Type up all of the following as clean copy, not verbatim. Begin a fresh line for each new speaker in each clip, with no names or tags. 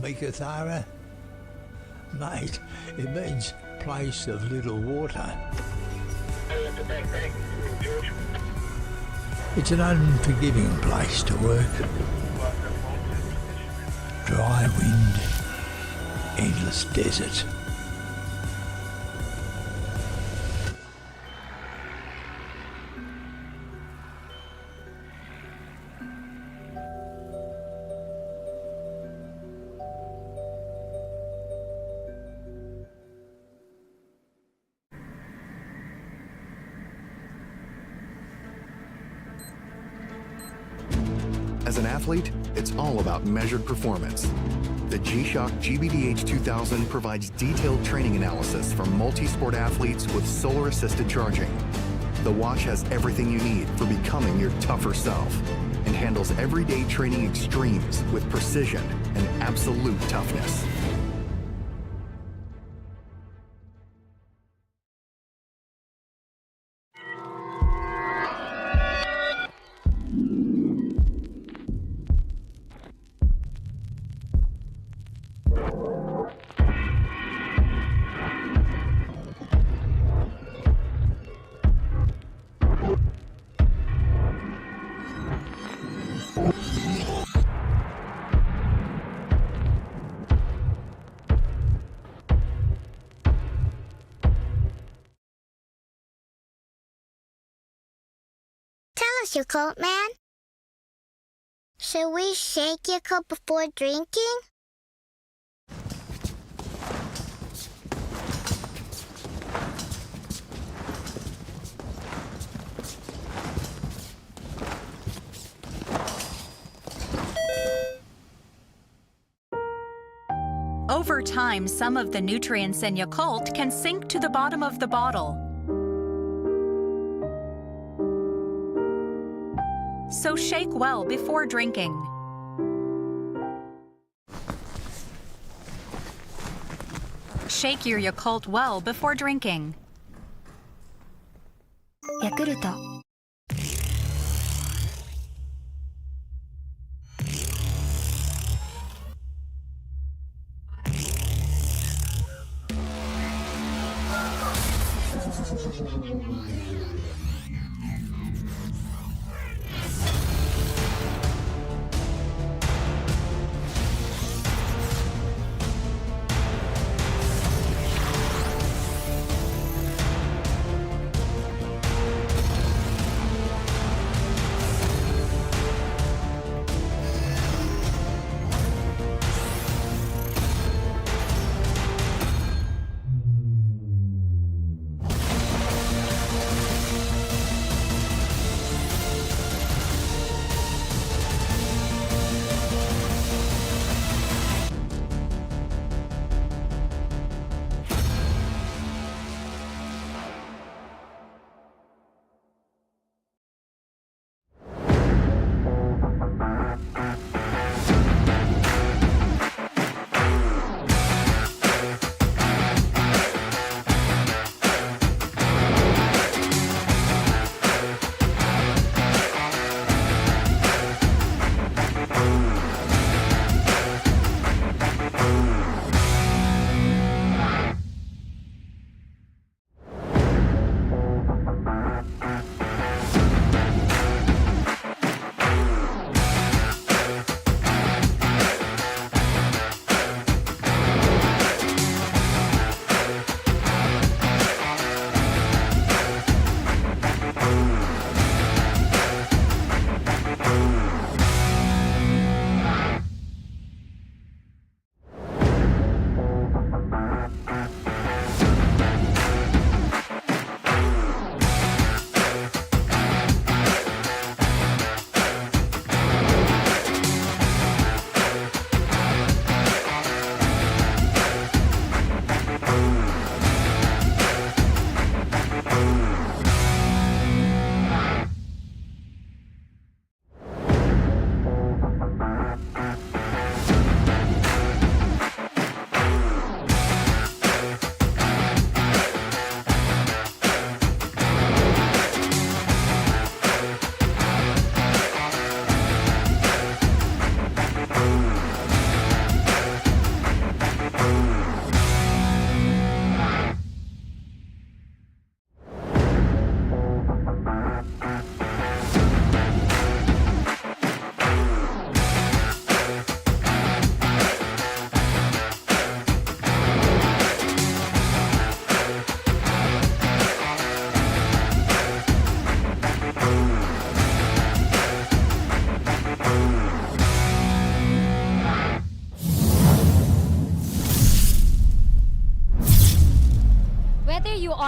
Mikathara? Mate, it means place of little water. It's an unforgiving place to work. Dry wind, endless desert.
As an athlete, it's all about measured performance. The G-Shock GBDH 2000 provides detailed training analysis for multi-sport athletes with solar-assisted charging. The watch has everything you need for becoming your tougher self and handles everyday training extremes with precision and absolute toughness.
Tell us, your coat man. Should we shake your coat before drinking?
Over time, some of the nutrients in Yakult can sink to the bottom of the bottle. So shake well before drinking. Shake your Yakult well before drinking.
ヤクルト
Tell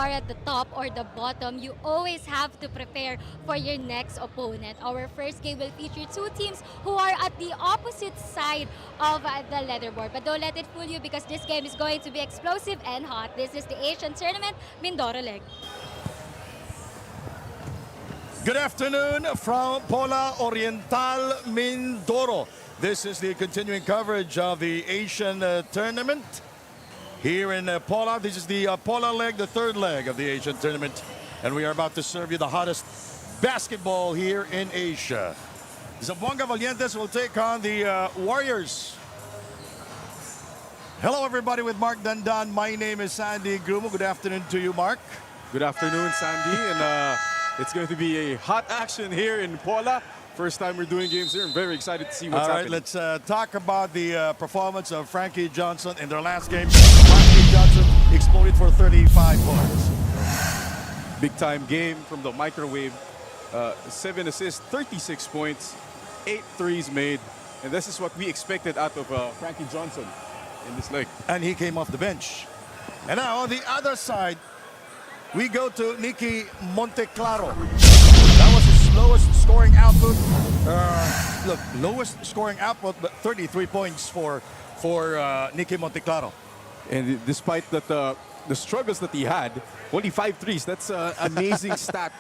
are at the top or the bottom, you always have to prepare for your next opponent. Our first game will feature two teams who are at the opposite side of the leaderboard. But don't let it fool you because this game is going to be explosive and hot. This is the Asian Tournament Mindoro leg.
Good afternoon from Pola Oriental Mindoro. This is the continuing coverage of the Asian Tournament here in Pola. This is the Pola leg, the third leg of the Asian Tournament. And we are about to serve you the hottest basketball here in Asia. Zamboanga Valientes will take on the Warriors. Hello everybody with Mark Dandan. My name is Sandy Grumo. Good afternoon to you, Mark.
Good afternoon, Sandy. And it's going to be a hot action here in Pola. First time we're doing games here. I'm very excited to see what's happening.
All right, let's talk about the performance of Frankie Johnson in their last game. Frankie Johnson exploded for 35 points.
Big time game from the microwave. 7 assists, 36 points, 8 threes made. And this is what we expected out of Frankie Johnson in this leg.
And he came off the bench. And now on the other side, we go to Nicky Monteclaro. That was his lowest scoring output. Look, lowest scoring output, but 33 points for Nicky Monteclaro.
And despite that, the struggles that he had, only 5 threes. That's an amazing stat.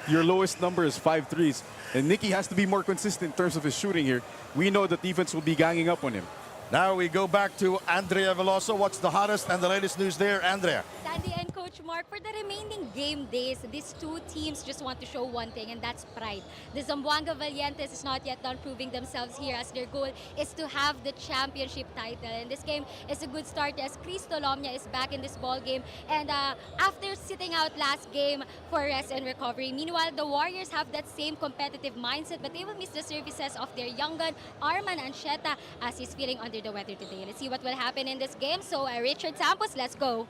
Your lowest number is 5 threes. And Nicky has to be more consistent in terms of his shooting here. We know that defense will be ganging up on him.
Now we go back to Andrea Veloso. What's the hottest and the latest news there, Andrea?
Sandy and Coach Mark, for the remaining game days, these two teams just want to show one thing, and that's pride. The Zamboanga Valientes is not yet done proving themselves here, as their goal is to have the championship title. And this game is a good start as Cristo Lomnia is back in this ball game. And after sitting out last game for rest and recovery, meanwhile, the Warriors have that same competitive mindset, but they will miss the services of their young gun, Arman Ancheta, as he's feeling under the weather today. Let's see what will happen in this game. So, Richard Campos, let's go.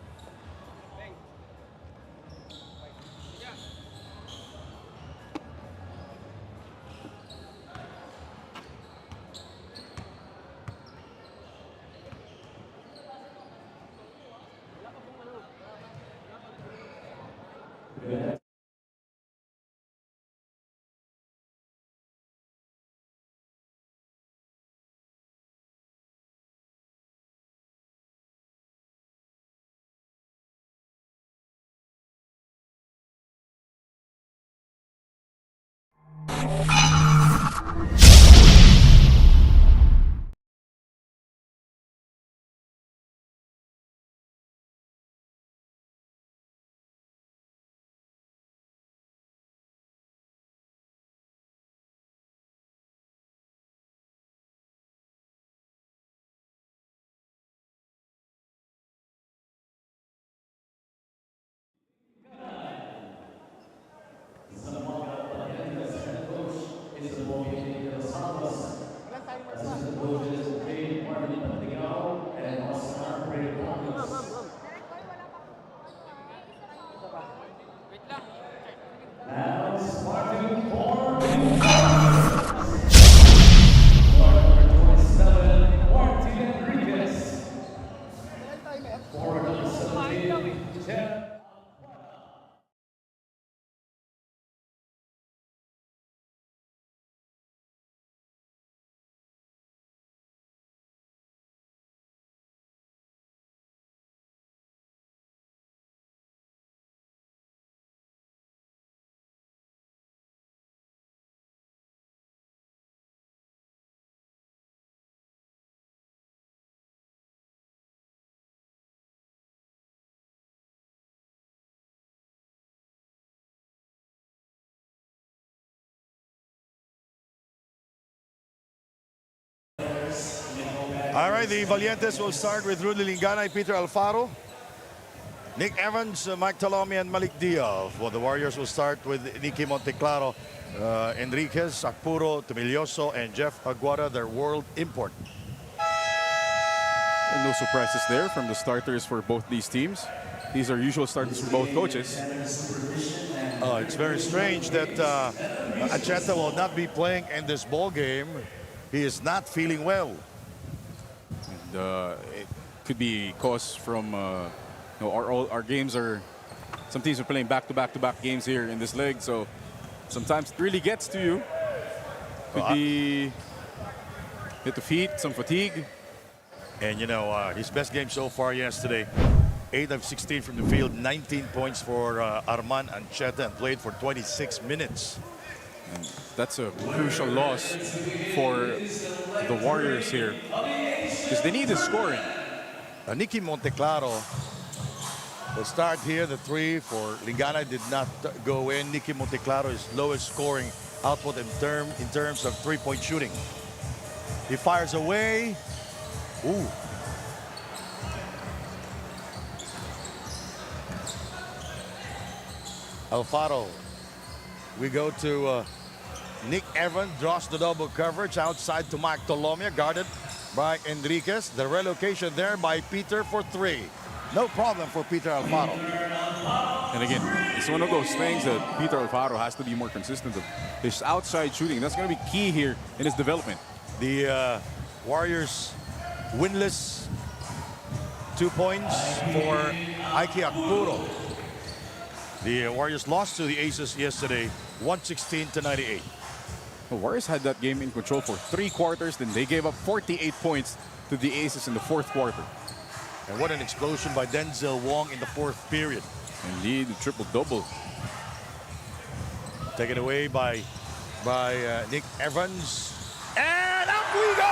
All right, the Valientes will start with Rudy Lingana, Peter Alfaro, Nick Evans, Mike Talomi, and Malik Diaz. Well, the Warriors will start with Nicky Monteclaro, Enriquez, Akpuro, Tumilioso, and Jeff Aguada, their world import.
And no surprises there from the starters for both these teams. These are usual starters for both coaches.
It's very strange that Ancheta will not be playing in this ball game. He is not feeling well.
And it could be caused from our games are Some teams are playing back-to-back games here in this leg, so sometimes it really gets to you. Could be hit the feet, some fatigue.
And you know, his best game so far yesterday, 8 of 16 from the field, 19 points for Arman Ancheta, and played for 26 minutes.
And that's a crucial loss for the Warriors here, because they need the scoring.
Nicky Monteclaro will start here. The three for Lingana did not go in. Nicky Monteclaro is lowest scoring output in terms of three-point shooting. He fires away. Ooh. Alfaro. We go to Nick Evans, draws the double coverage outside to Mike Tolomia, guarded by Enriquez. The relocation there by Peter for three. No problem for Peter Alfaro.
And again, it's one of those things that Peter Alfaro has to be more consistent of. His outside shooting, that's going to be key here in his development.
The Warriors winless, 2 points for Ike Akpuro. The Warriors lost to the Aces yesterday, 116-98.
The Warriors had that game in control for 3 quarters, then they gave up 48 points to the Aces in the 4th quarter.
And what an explosion by Denzel Wong in the 4th period.
Indeed, the triple-double.
Taken away by Nick Evans. And up we go!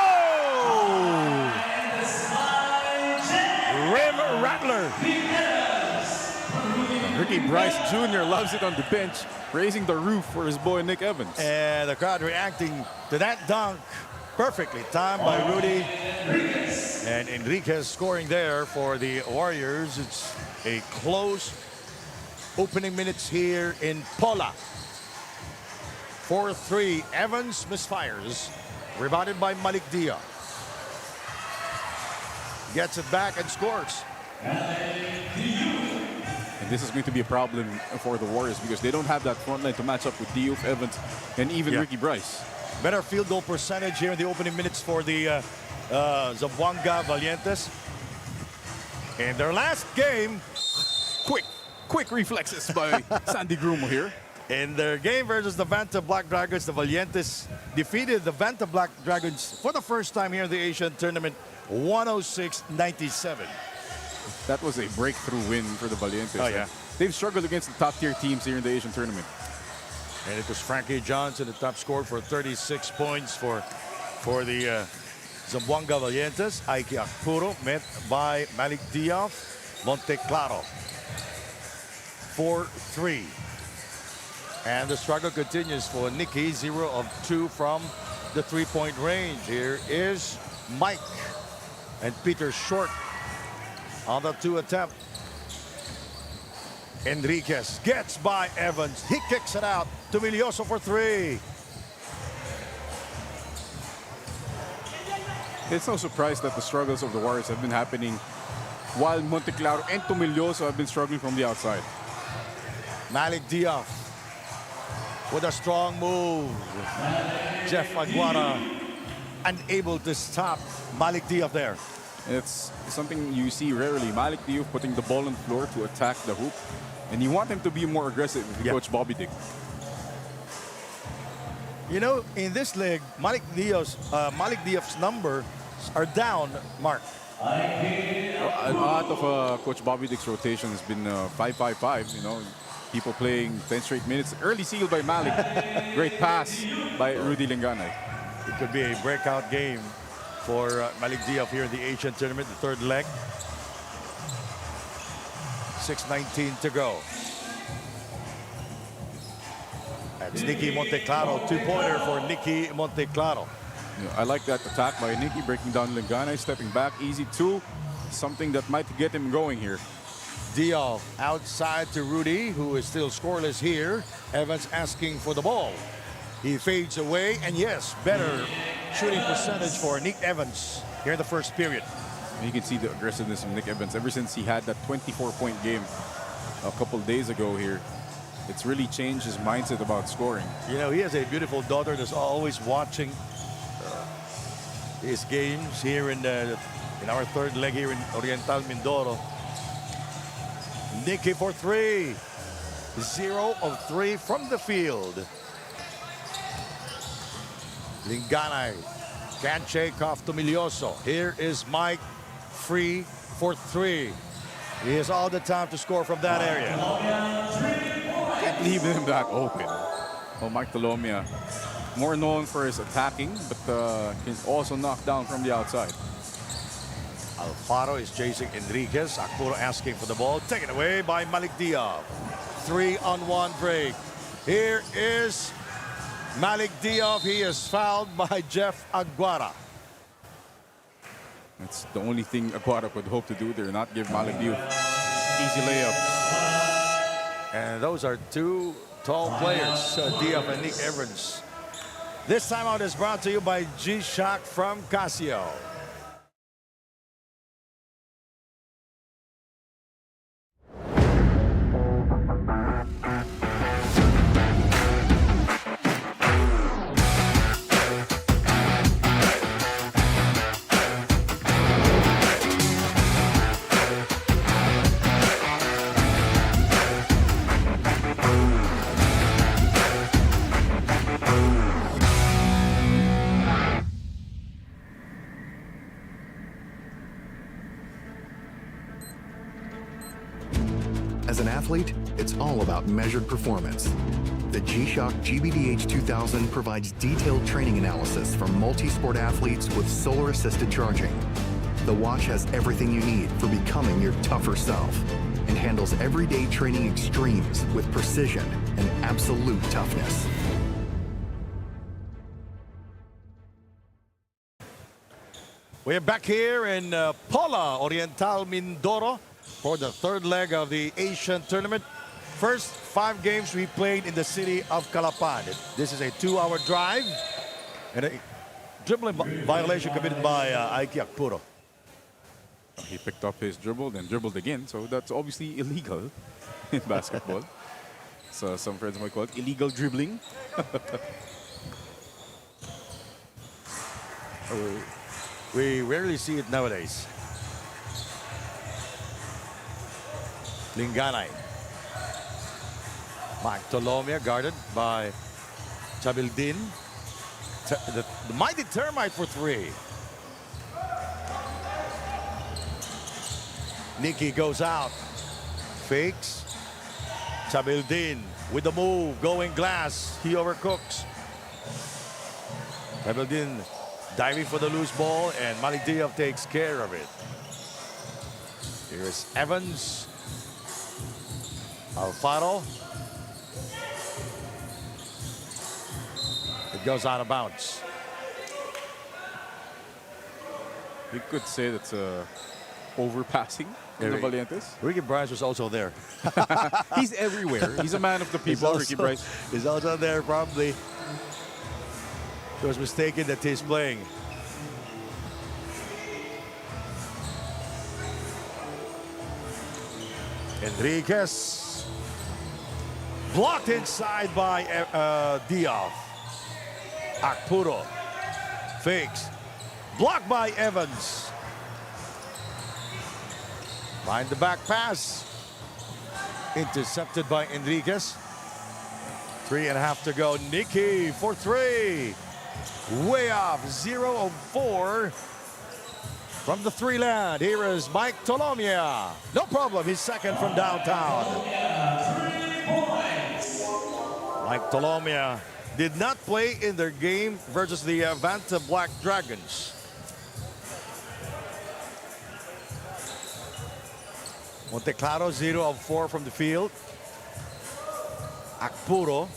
Rim Rattler.
Ricky Bryce Jr. loves it on the bench, raising the roof for his boy Nick Evans.
And the crowd reacting to that dunk. Perfectly timed by Rudy. And Enriquez scoring there for the Warriors. It's a close opening minutes here in Pola. 4-3. Evans misfires. Rebounded by Malik Dia. Gets it back and scores.
And this is going to be a problem for the Warriors because they don't have that front line to match up with Diouf, Evans, and even Ricky Bryce.
Better field goal percentage here in the opening minutes for the Zamboanga Valientes. In their last game,
Quick reflexes by Sandy Grumo here.
in their game versus the Vanta Black Dragons, the Valientes defeated the Vanta Black Dragons for the first time here in the Asian tournament, 106-97.
That was a breakthrough win for the Valientes.
Oh, yeah.
They've struggled against the top-tier teams here in the Asian tournament.
And it was Frankie Johnson, the top scorer, for 36 points for the Zamboanga Valientes. Ike Akpuro met by Malik Diaf, Monteclaro. 4-3. And the struggle continues for Nicky, 0 of 2 from the three-point range. Here is Mike and Peter short on the 2 attempt. Enriquez gets by Evans. He kicks it out to Milioso for 3.
It's no surprise that the struggles of the Warriors have been happening while Monteclaro and Tomilioso have been struggling from the outside.
Malik Diaf with a strong move. Jeff Aguara unable to stop Malik Diaf there.
It's something you see rarely. Malik Diouf putting the ball on the floor to attack the hoop. And you want him to be more aggressive with Coach Bobby Dick.
You know, in this league, Malik Diaf's numbers are down, Mark.
A lot of Coach Bobby Dick's rotation has been 5-5-5, you know. People playing 10 straight minutes. Early seal by Malik. Great pass by Rudy Lingana.
It could be a breakout game for Malik Diaf here in the Asian tournament, the third leg. 6:19 to go. That's Nicky Monteclaro, 2-pointer for Nicky Monteclaro.
Yeah, I like that attack by Nicky, breaking down Lingana, stepping back, easy 2. Something that might get him going here.
Diaf outside to Rudy, who is still scoreless here. Evans asking for the ball. He fades away, and yes, better shooting percentage for Nick Evans here in the first period.
And you can see the aggressiveness of Nick Evans ever since he had that 24-point game a couple days ago here. It's really changed his mindset about scoring.
You know, he has a beautiful daughter that's always watching his games here in our third leg here in Oriental Mindoro. Nicky for three. 0 of 3 from the field. Linganay can't shake off Tumilioso. Here is Mike, free for 3. He has all the time to score from that area.
Can't leave him that open. Well, Mike Tolomia, more known for his attacking, but can also knock down from the outside.
Alfaro is chasing Enriquez. Akpuro asking for the ball. Taken away by Malik Diab. 3-on-1 break. Here is Malik Diab. He is fouled by Jeff Aguara.
That's the only thing Aguara could hope to do there, not give Malik Diab easy layups.
And those are two tall players, Diab and Nick Evans. This timeout is brought to you by G-Shock from Casio.
As an athlete, it's all about measured performance. The G-Shock GBDH 2000 provides detailed training analysis for multi-sport athletes with solar-assisted charging. The watch has everything you need for becoming your tougher self and handles everyday training extremes with precision and absolute toughness.
We're back here in Pola Oriental Mindoro for the third leg of the Asian tournament. First 5 games we played in the city of Calapan. This is a 2-hour drive and a dribbling violation committed by Aiki Akpuro.
He picked up his dribble, then dribbled again, so that's obviously illegal in basketball. So some friends might call it illegal dribbling.
We rarely see it nowadays. Linganay. Mike Tolomia guarded by Chabildin. The mighty Termite for 3. Nicky goes out. Fakes. Chabildin with the move. Going glass. He overcooks. Chabildin diving for the loose ball, and Malik Diab takes care of it. Here's Evans. Alfaro. It goes out of bounds.
You could say that's overpassing from the Valientes.
Ricky Bryce was also there.
He's everywhere. He's a man of the people, Ricky Bryce.
He's also there, probably. He was mistaken that he's playing. Enriquez. Blocked inside by Diab. Akpuro. Fakes. Blocked by Evans. Behind the back pass. Intercepted by Enriquez. 3.5 to go. Nicky for 3. Way off. 0 of 4 from the 3-land. Here is Mike Tolomia. No problem. He's second from downtown. Mike Tolomia did not play in their game versus the Vanta Black Dragons. Monteclaro 0 of 4 from the field. Akpuro.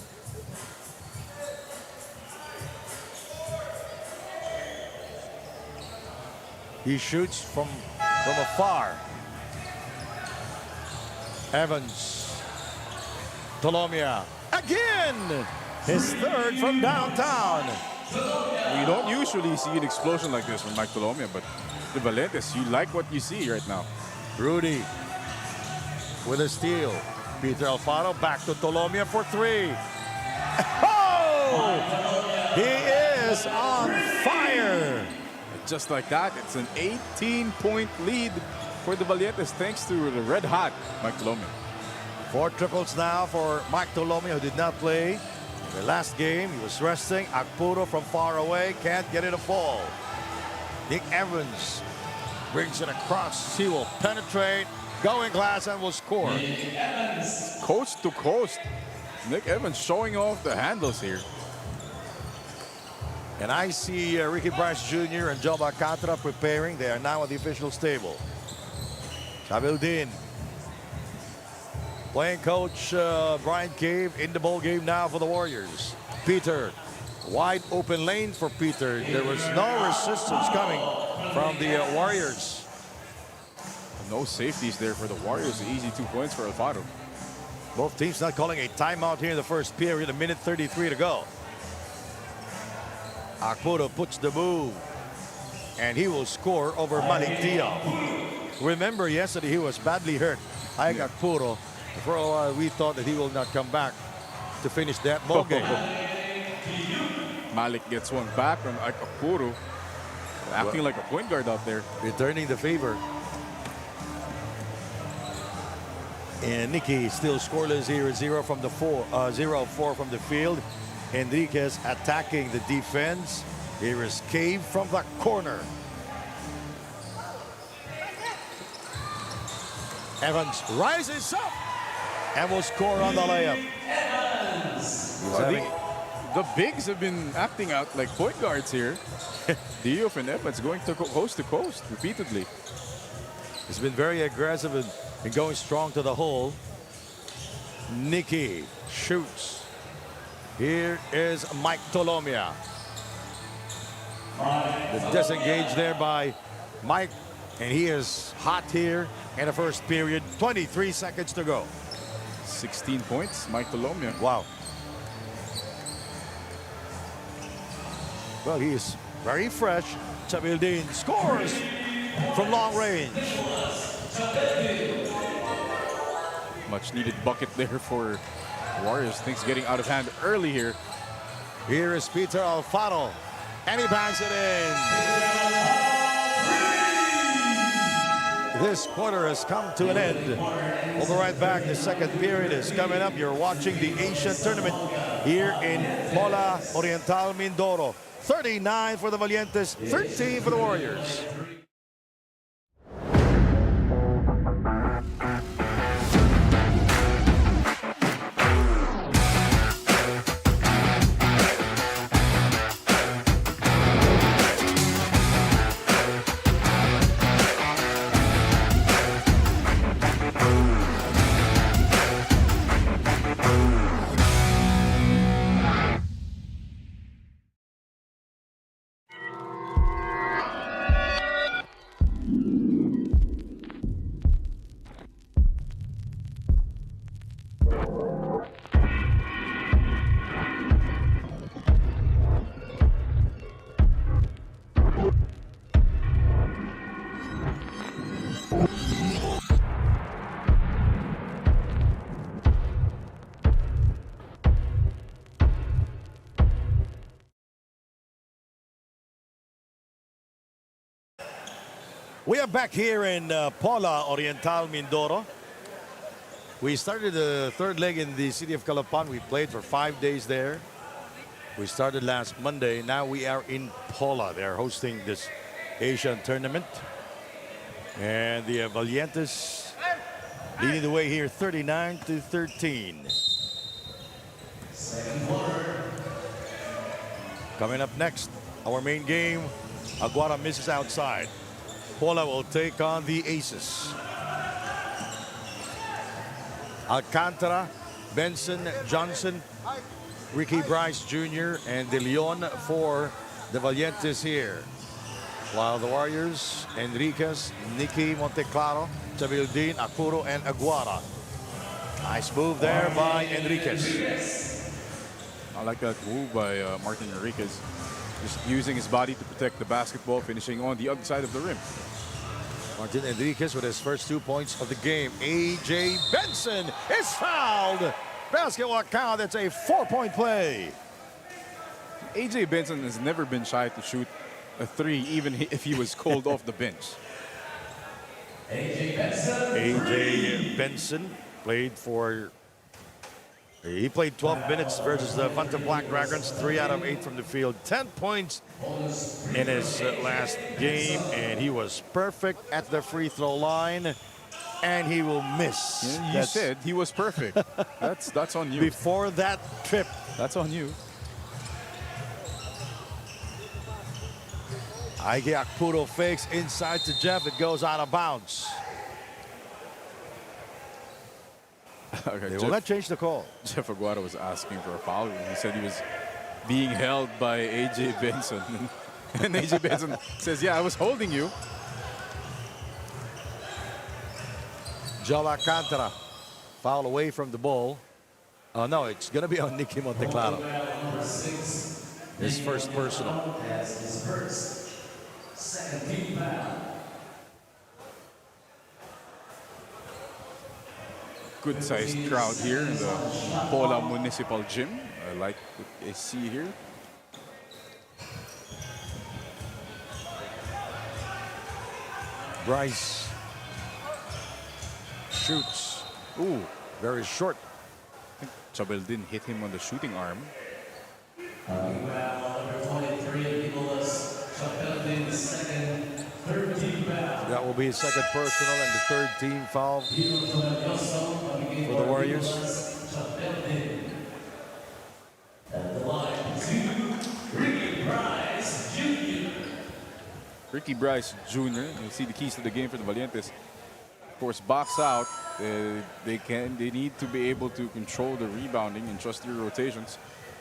He shoots from afar. Evans. Tolomia. Again! His third from downtown.
You don't usually see an explosion like this from Mike Tolomia, but the Valientes, you like what you see right now.
Rudy with a steal. Peter Alfaro back to Tolomia for 3. Oh! He is on fire.
Just like that, it's an 18-point lead for the Valientes thanks to the red-hot Mike Tolome.
4 triples now for Mike Tolome, who did not play in the last game. He was resting. Akpuro from far away can't get it to fall. Nick Evans brings it across. He will penetrate, go in glass, and will score.
Coast to coast. Nick Evans showing off the handles here.
And I see Ricky Bryce Jr. and Joe Alcantara preparing. They are now at the official table. Chabildin. Playing coach Brian Cave in the ball game now for the Warriors. Peter. Wide open lane for Peter. There was no resistance coming from the Warriors.
No safeties there for the Warriors. Easy 2 points for Alfaro.
Both teams not calling a timeout here in the first period. 1:33 to go. Akpuro puts the move. And he will score over Malik Diop. Remember, yesterday he was badly hurt. Akpuro. For a while, we thought that he will not come back to finish that ball game.
Malik gets one back on Akpuro. Acting like a point guard out there.
Returning the favor. And Nicky still scoreless here, 0 from the 0-4 from the field. Enriquez attacking the defense. Here is Cave from the corner. Evans rises up and will score on the layup.
The bigs have been acting out like point guards here. Diop and Evans going to coast repeatedly.
He's been very aggressive and going strong to the hole. Nicky shoots. Here is Mike Tolomia. The disengage there by Mike, and he is hot here in the first period. 23 seconds to go.
16 points, Mike Tolomia.
Wow. Well, he is very fresh. Chabildin scores from long range.
Much needed bucket there for Warriors. Things getting out of hand early here.
Here is Peter Alfaro, and he bangs it in. This quarter has come to an end. We'll be right back. The second period is coming up. You're watching the Asian tournament here in Pola Oriental Mindoro. 39 for the Valientes, 13 for the Warriors. We are back here in Pola Oriental Mindoro. We started the third leg in the city of Calapan. We played for 5 days there. We started last Monday. Now we are in Pola. They are hosting this Asian tournament. And the Valientes leading the way here 39-13. Coming up next, our main game, Aguara misses outside. Pola will take on the Aces. Alcantara, Benson, Johnson, Ricky Bryce Jr. and De Leon for the Valientes here. While the Warriors, Enriquez, Nicky, Monteclaro, Chabildin, Akpuro, and Aguara. Nice move there by Enriquez.
I like that move by Martin Enriquez. Just using his body to protect the basketball, finishing on the other side of the rim.
Martin Enriquez with his first 2 points of the game. A.J. Benson is fouled. Basketball count, that's a 4-point play.
A.J. Benson has never been shy to shoot a three, even if he was called off the bench.
AJ Benson played for. He played 12 minutes versus the Valientes Black Dragons, 3 out of 8 from the field, 10 points in his last game, and he was perfect at the free throw line, and he will miss.
You said he was perfect. That's on you.
Before that trip.
That's on you.
Ike Akpuro fakes inside to Jeff. It goes out of bounds.
Okay,
They will not change the call.
Jeff Aguado was asking for a foul. He said he was being held by AJ Benson. And AJ Benson says, yeah, I was holding you.
Joel Alcantara, foul away from the ball. Oh, no, it's going to be on Nicky Monteclaro. His first personal.
Good-sized crowd here in the Pola Municipal Gym. I like what I see here.
Bryce shoots. Ooh, very short.
Chabel didn't hit him on the shooting arm.
That will be his second personal and the third team foul for the Warriors.
Ricky Bryce Jr. You see the keys to the game for the Valientes. Of course, box out. They need to be able to control the rebounding and trust their rotations.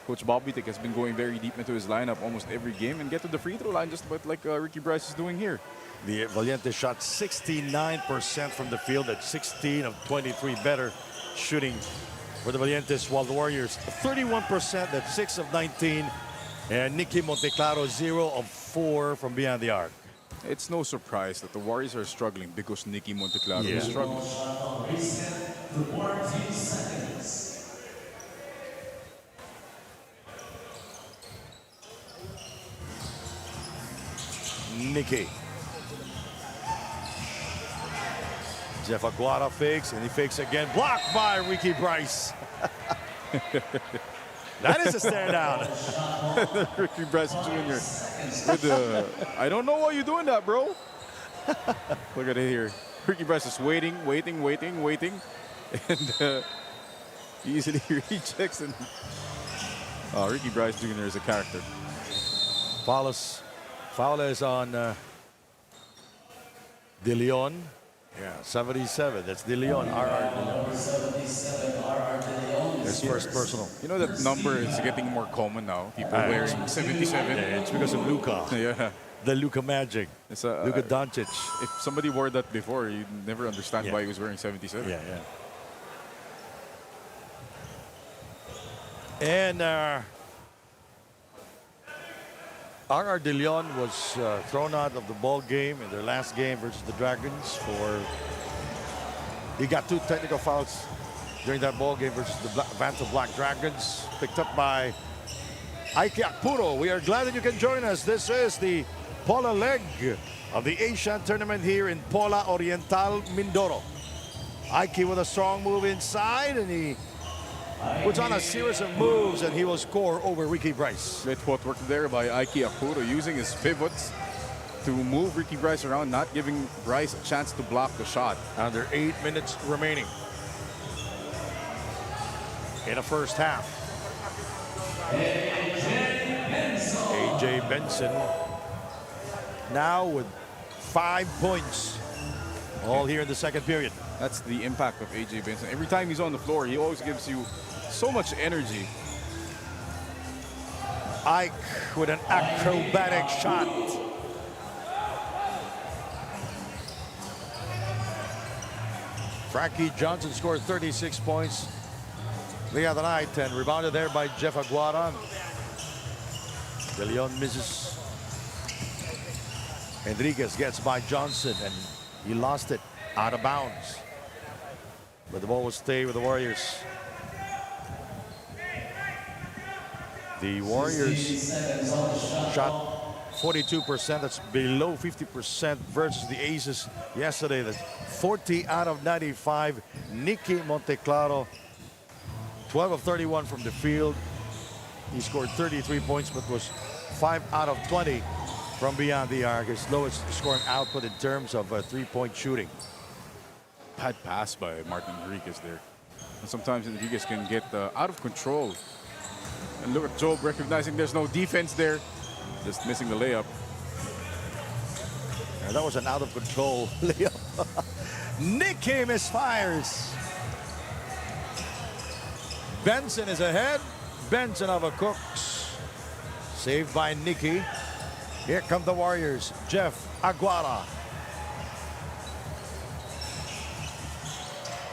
Coach Bobby Tick has been going very deep into his lineup almost every game and get to the free throw line just about like Ricky Bryce is doing here.
The Valientes shot 69% from the field at 16 of 23 better shooting for the Valientes, while the Warriors 31% at 6 of 19, and Nicky Monteclaro 0 of 4 from beyond the arc.
It's no surprise that the Warriors are struggling because Nicky Monteclaro is struggling.
Nicky. Jeff Aguado fakes, and he fakes again. Blocked by Ricky Bryce. That is a stare down.
Ricky Bryce Jr. with the, I don't know why you're doing that, bro. Look at it here. Ricky Bryce is waiting. And he easily rejects. And Ricky Bryce Jr. is a character.
Foul is on De Leon. Yeah, 77. That's De Leon. RR. His first personal.
You know that number is getting more common now. People wearing 77.
Yeah, it's because of Luka.
Yeah.
The Luka magic. Luka Doncic.
If somebody wore that before, you'd never understand why he was wearing 77.
Yeah. And RR De Leon was thrown out of the ball game in their last game versus the Dragons he got 2 technical fouls during that ball game versus the Valientes Black Dragons, picked up by Ike Akpuro. We are glad that you can join us. This is the Pola leg of the Asian tournament here in Pola Oriental Mindoro. Ike with a strong move inside, and he puts on a series of moves, and he will score over Ricky Bryce.
Great footwork there by Ike Akpuro, using his pivots to move Ricky Bryce around, not giving Bryce a chance to block the shot.
Under 8 minutes remaining in the first half. AJ Benson now with 5 points, all here in the second period.
That's the impact of AJ Benson. Every time he's on the floor, he always gives you so much energy.
Ike with an acrobatic shot. Frankie Johnson scored 36 points the other night and rebounded there by Jeff Aguado. De Leon misses. Enriquez gets by Johnson, and he lost it out of bounds. But the ball will stay with the Warriors. The Warriors shot 42%. That's below 50% versus the Aces yesterday. That's 40 out of 95. Nicky Monteclaro, 12 of 31 from the field. He scored 33 points, but was 5 out of 20 from beyond the arc. His lowest scoring output in terms of three-point shooting.
Bad pass by Martin Enriquez there. And sometimes Enriquez can get out of control. And look at Job recognizing there's no defense there. Just missing the layup.
And that was an out-of-control layup. Nicky misfires. Benson is ahead. Benson of a Cooks. Saved by Nicky. Here come the Warriors. Jeff Aguara.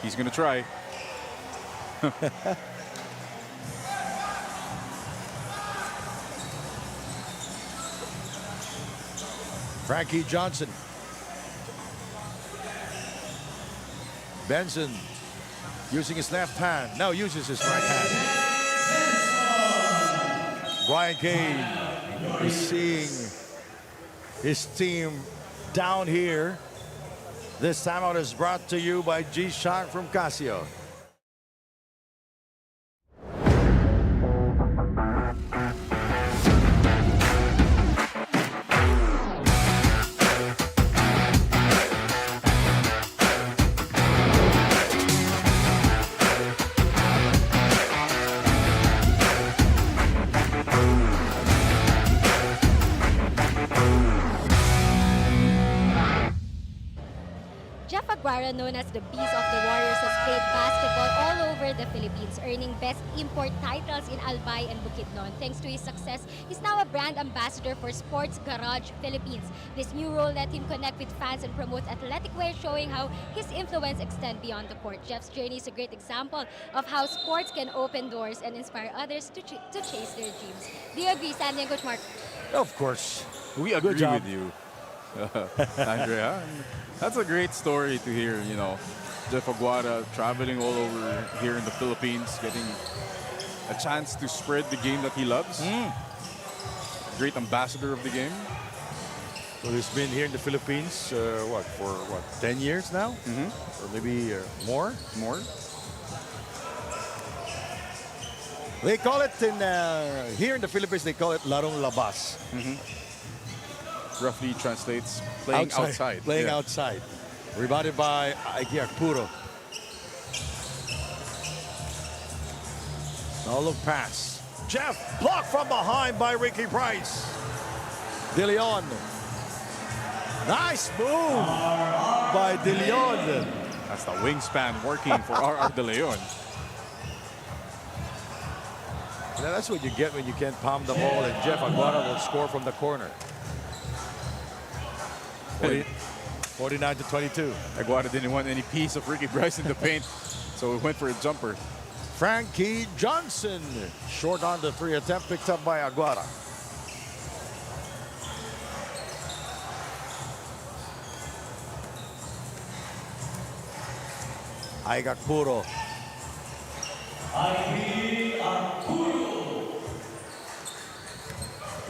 He's going to try.
Frankie Johnson. Benson using his left hand. Now uses his right hand. Brian Kane is seeing his team down here. This timeout is brought to you by G-Shock from Casio.
Jeff Aguara, known as the Beast of the Warriors, has played basketball all over the Philippines, earning best import titles in Albay and Bukidnon. Thanks to his success, he's now a brand ambassador for Sports Garage Philippines. This new role let him connect with fans and promote athletic wear, showing how his influence extends beyond the court. Jeff's journey is a great example of how sports can open doors and inspire others to chase their dreams. Do you agree, Sandy and Coach Mark?
Of course.
We agree with you, Andrea. That's a great story to hear, you know. Jeff Aguara traveling all over here in the Philippines, getting a chance to spread the game that he loves. Great ambassador of the game.
Well, he's been here in the Philippines, for 10 years now? Or maybe more?
More.
They call it here in the Philippines, they call it larong labas.
Roughly translates playing outside.
Playing outside. Rebounded by Aiki Akpuro. No look pass. Jeff blocked from behind by Ricky Price. De Leon. Nice move by De Leon.
That's the wingspan working for RR De Leon.
Now that's what you get when you can't palm the ball, and Jeff Aguara will score from the corner. 49 to 22.
Aguara didn't want any piece of Ricky Bryce in the paint, so he went for a jumper.
Frankie Johnson, short on the three attempt, picked up by Aguara. Aigakpuro.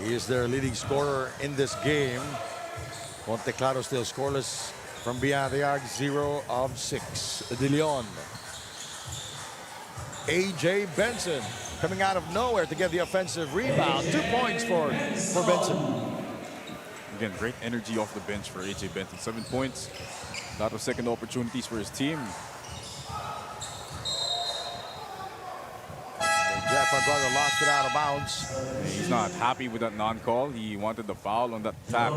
He is their leading scorer in this game. Monteclaro still scoreless from beyond the arc, 0 of 6. De Leon. A.J. Benson coming out of nowhere to get the offensive rebound. 2 points for Benson.
Again, great energy off the bench for A.J. Benson. 7 points. A lot of second opportunities for his team.
Jeff Aguara lost it out of bounds.
He's not happy with that non-call. He wanted the foul on that tap.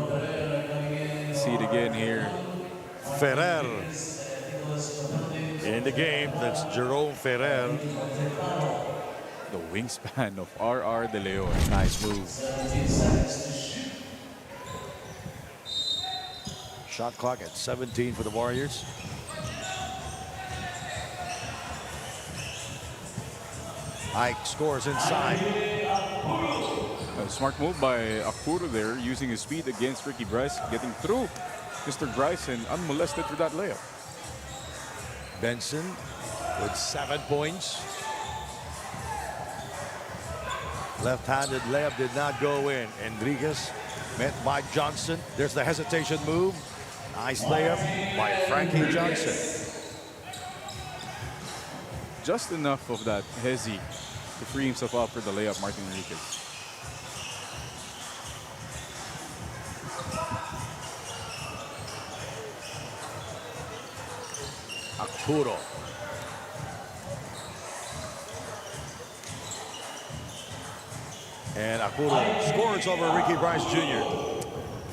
See it again here.
Ferrer in the game. That's Jerome Ferrer.
The wingspan of RR De Leon.
Nice move. Shot clock at 17 for the Warriors. Ike scores inside.
A smart move by Akpuro there, using his speed against Ricky Bryce, getting through Mr. Bryce and unmolested for that layup.
Benson with 7 points. Left-handed layup did not go in. Enriquez met Mike Johnson. There's the hesitation move. Nice layup by Frankie Johnson.
Just enough of that hezi to free himself up for the layup, Martin Enriquez.
Arturo. And Arturo scores over Ricky Bryce Jr.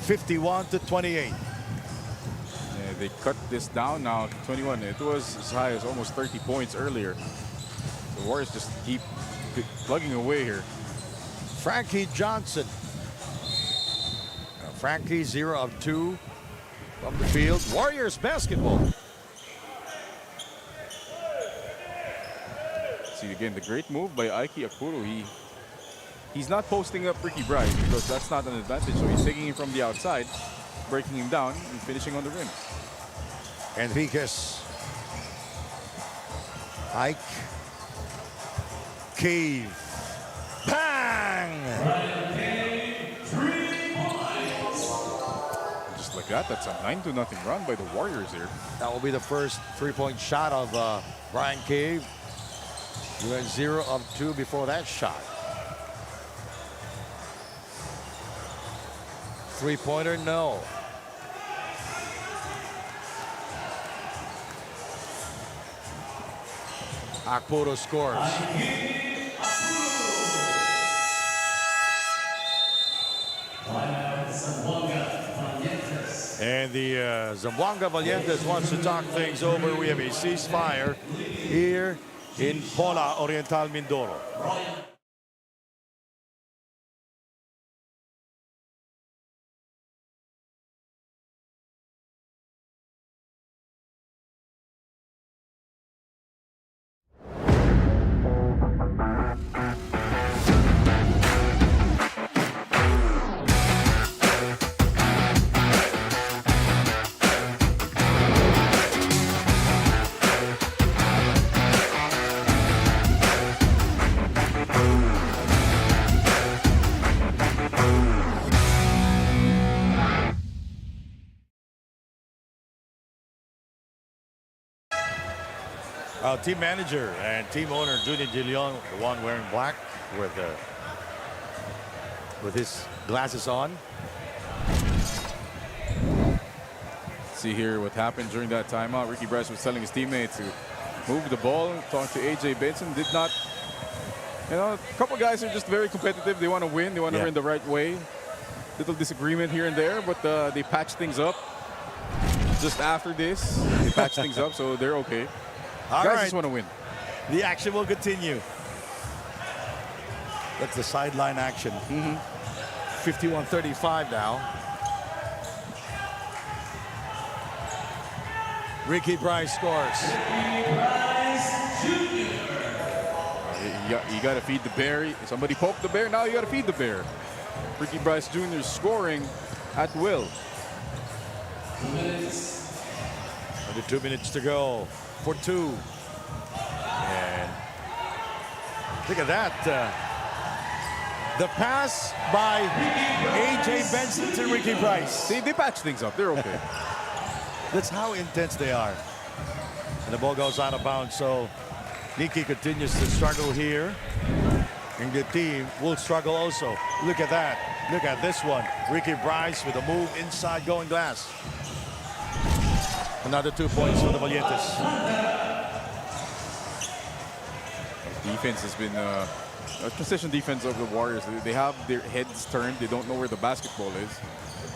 51-28.
Yeah, they cut this down now to 21. It was as high as almost 30 points earlier. The Warriors just keep plugging away here.
Frankie Johnson. Frankie 0 of 2 from the field. Warriors basketball.
See again the great move by Aiki Akuro. He's not posting up Ricky Bryce because that's not an advantage. So he's taking him from the outside, breaking him down, and finishing on the rim.
Enriquez. Ike. Cave. Bang!
Just like that, that's a 9-0 run by the Warriors here.
That will be the first three-point shot of Brian Cave. He went 0 of 2 before that shot. Three-pointer, no. Akpuro scores. And the Zamboanga Valientes wants to talk things over. We have a ceasefire here in Pola Oriental Mindoro. Team manager and team owner Junior De Leon, the one wearing black with his glasses on.
See here what happened during that timeout. Ricky Bryce was telling his teammates to move the ball, talk to AJ Benson. Did not. You know, a couple guys are just very competitive. They want to win. They want to win the right way. Little disagreement here and there, but they patched things up. Just after this, they patched things up, so they're okay. Guys just want to win.
The action will continue. That's the sideline action. 51-35 now. Ricky Bryce scores.
You got to feed the bear. Somebody poked the bear. Now you got to feed the bear. Ricky Bryce Jr. scoring at will.
2 minutes to go for 2. And look at that. The pass by AJ Benson to Ricky Bryce.
See, they patch things up. They're okay.
That's how intense they are. And the ball goes out of bounds. So Nikki continues to struggle here. And the team will struggle also. Look at that. Look at this one. Ricky Bryce with a move inside going glass. Another 2 points for the Valientes.
Defense has been a precision defense of the Warriors. They have their heads turned. They don't know where the basketball is.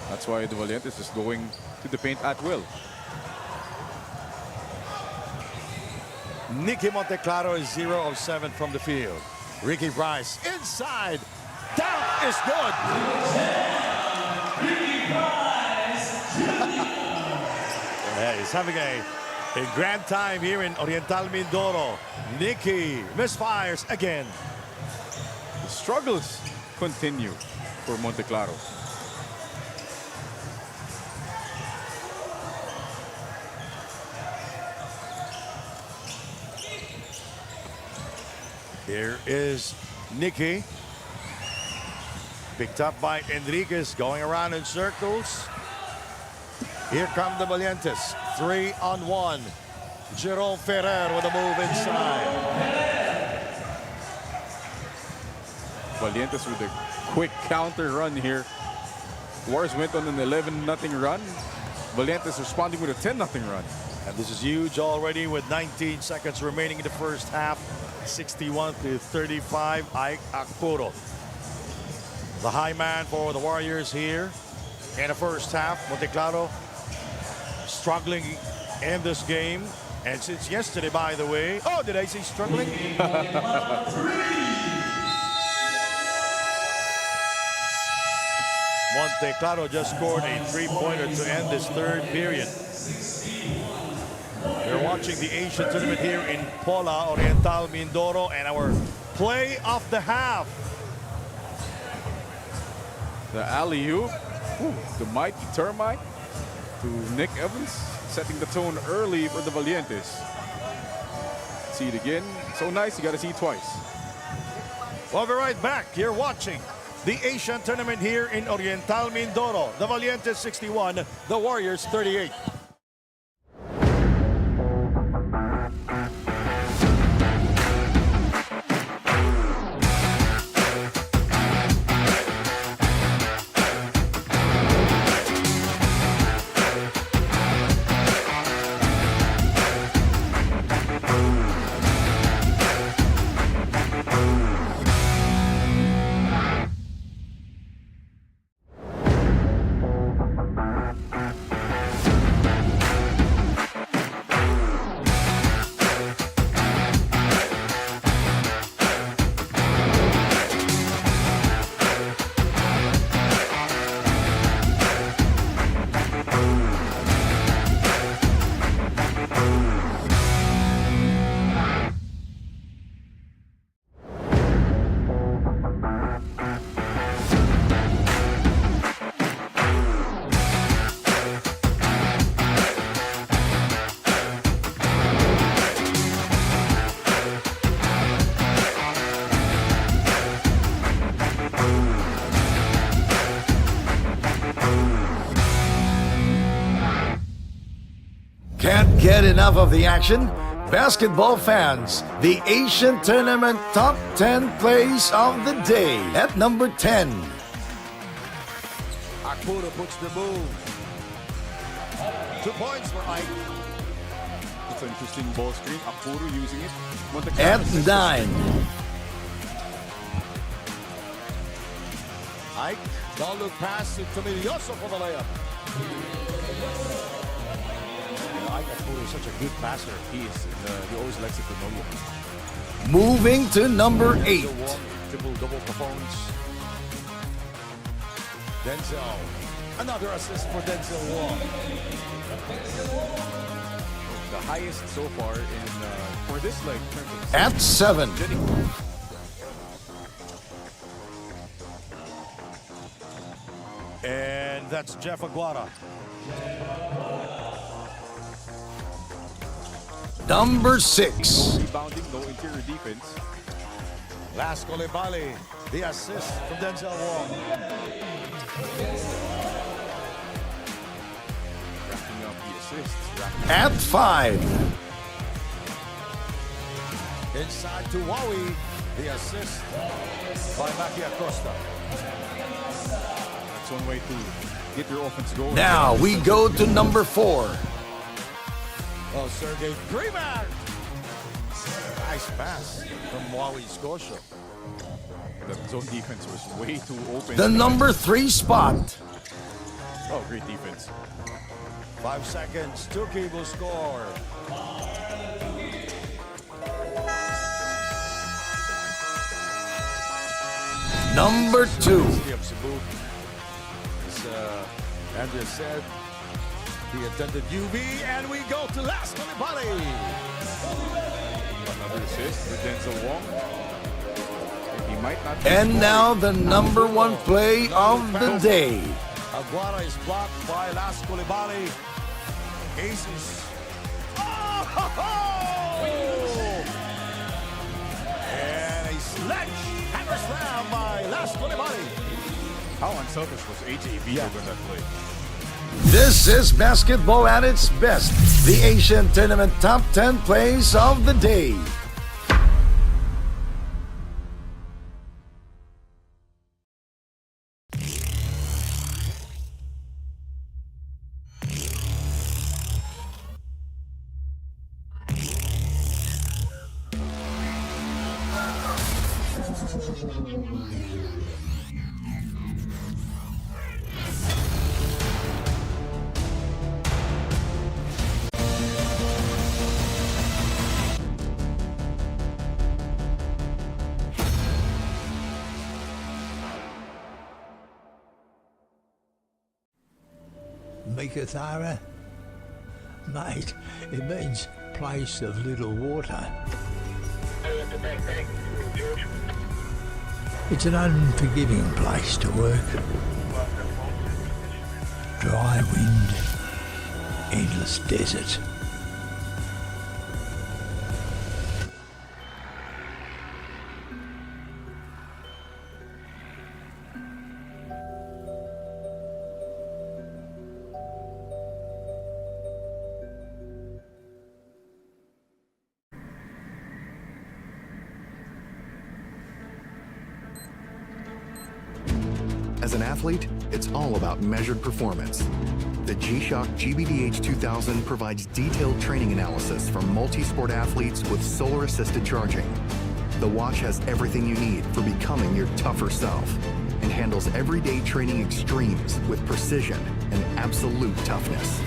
That's why the Valientes is going to the paint at will.
Nicky Monteclaro is 0 of 7 from the field. Ricky Bryce inside. Down is good. Yeah, he's having a grand time here in Oriental Mindoro. Nicky misfires again.
The struggles continue for Monteclaro.
Here is Nicky. Picked up by Enriquez, going around in circles. Here come the Valientes, 3-on-1. Jerome Ferrer with a move inside.
Valientes with a quick counter run here. Warriors went on an 11-0 run. Valientes responding with a 10-0 run.
And this is huge already with 19 seconds remaining in the first half. 61-35, Ike Akpuro. The high man for the Warriors here in the first half. Monteclaro struggling in this game. And since yesterday, by the way, oh, did I say struggling? Monteclaro just scored a three-pointer to end this third period. We're watching the Asian tournament here in Pola Oriental Mindoro, and our play of the half.
The alley-oop, the mighty termite to Nick Evans, setting the tone early for the Valientes. See it again. So nice, you got to see it twice.
We'll be right back. You're watching the Asian tournament here in Oriental Mindoro. The Valientes 61, the Warriors 38.
Can't get enough of the action? Basketball fans, the Asian Tournament Top 10 Plays of the Day at number 10.
Akpuro puts the move. 2 points for Ike.
It's an interesting ball screen. Akpuro using it.
At 9.
Ike, don't look pass to Milioso for the layup. Ike Akpuro is such a good passer.
He is. He always likes it to know you.
Moving to number 8.
Triple-double performance. Denzel. Another assist for Denzel Wong.
The highest so far in for this leg.
At 7.
And that's Jeff Aguara.
Number 6.
No rebounding, no interior defense.
Last Coulibaly, the assist from Denzel Wong.
Racking up the assists.
At 5.
Inside to Wawi, the assist by Maki Acosta.
That's one way to get your offense going.
Now we go to number 4.
Oh, Sergey Primak. Nice pass from Wawi Scotia.
The zone defense was way too open.
The number 3 spot.
Oh, great defense.
5 seconds, Tuki will score.
Number 2.
As Andrea said, he attended UV, and we go to last Coulibaly.
Another assist for Denzel Wong. He might not.
And now the number 1 play of the day.
Aguara is blocked by last Coulibaly. Aces. Oh! And a sledgehammer slam by last Coulibaly.
How unselfish was AJ Vito with that play?
This is basketball at its best. The Asian Tournament Top 10 Plays of the Day.
Mikathara? Mate, it means place of little water. It's an unforgiving place to work. Dry wind, endless desert.
As an athlete, it's all about measured performance. The G-Shock GBDH 2000 provides detailed training analysis for multi-sport athletes with solar-assisted charging. The watch has everything you need for becoming your tougher self and handles everyday training extremes with precision and absolute toughness.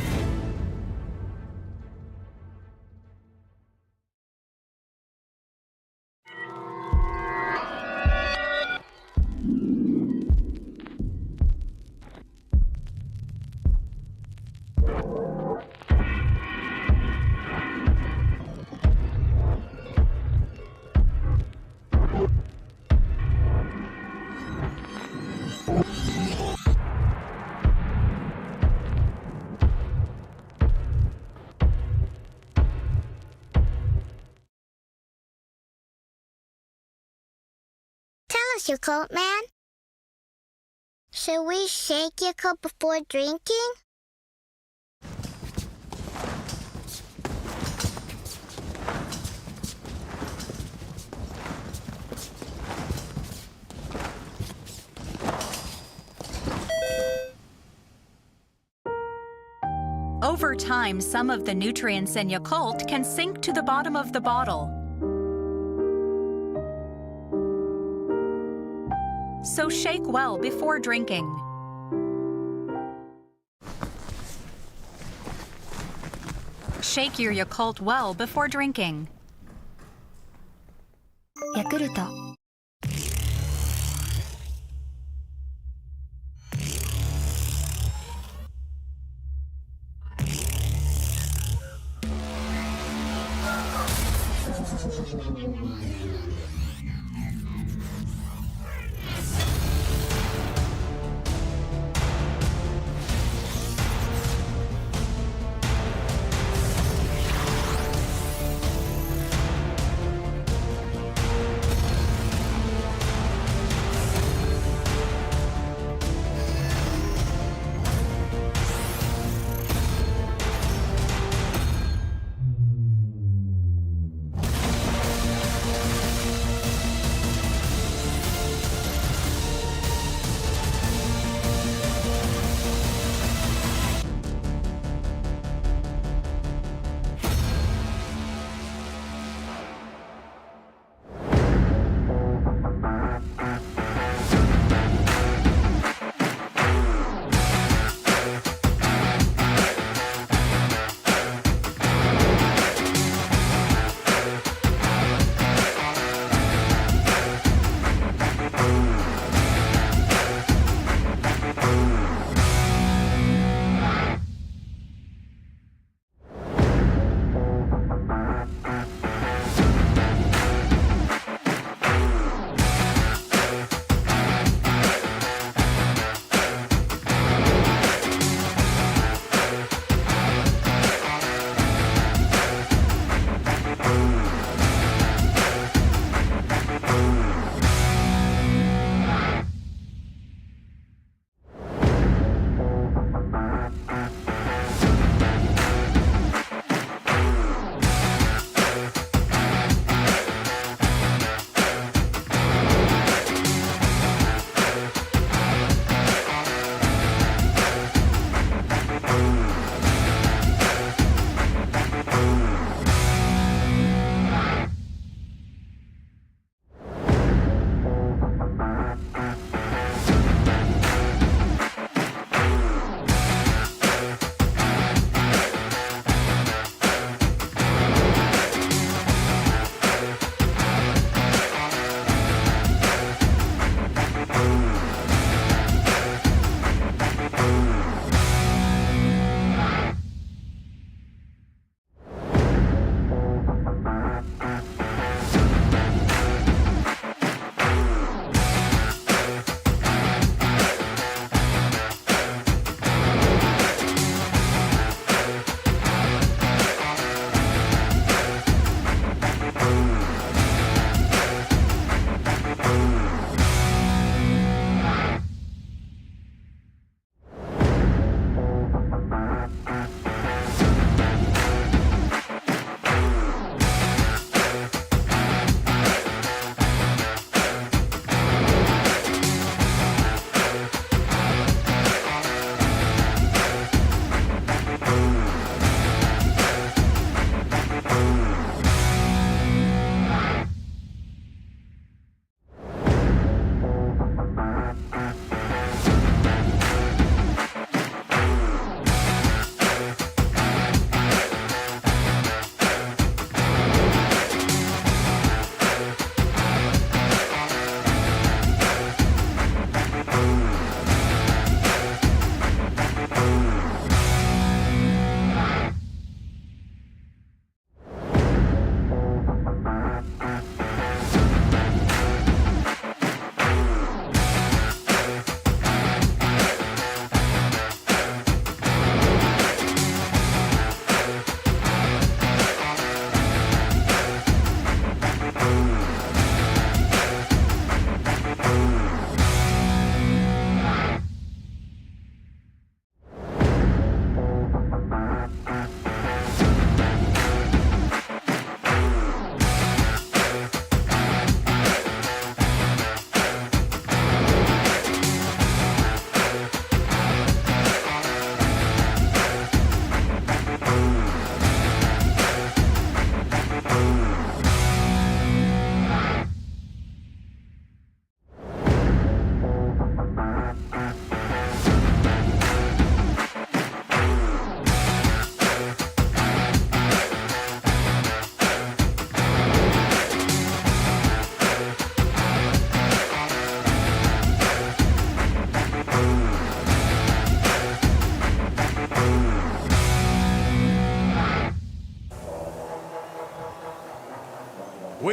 Tell us, your coat man. Should we shake your cup before drinking?
Over time, some of the nutrients in Yakult can sink to the bottom of the bottle. So shake well before drinking. Shake your Yakult well before drinking. Yakult.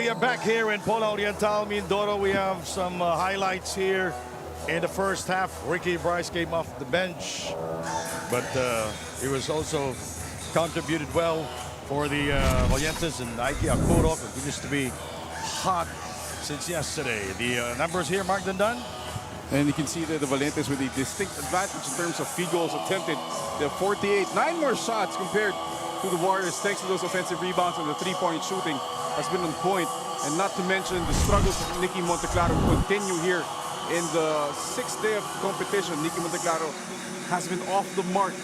we are back here in Pola Oriental Mindoro. We have some highlights here in the first half. Ricky Bryce came off the bench, but he was also contributed well for the Valientes, and Ike Akpuro continues to be hot since yesterday. The numbers here, Mark Dandan.
And you can see that the Valientes with a distinct advantage in terms of field goals attempted. They have 48, 9 more shots compared to the Warriors, thanks to those offensive rebounds, and the three-point shooting has been on point. And not to mention the struggles of Nicky Monteclaro continue here in the 6th day of competition. Nicky Monteclaro has been off the mark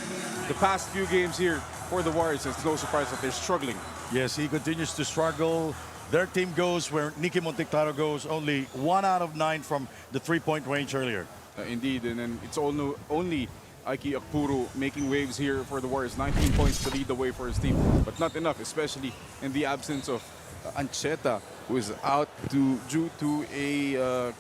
the past few games here for the Warriors. It's no surprise that they're struggling.
Yes, he continues to struggle. Their team goes where Nicky Monteclaro goes, only 1 out of 9 from the three-point range earlier.
Indeed, and then it's only Ike Akpuro making waves here for the Warriors. 19 points to lead the way for his team, but not enough, especially in the absence of Ancheta, who is out due to a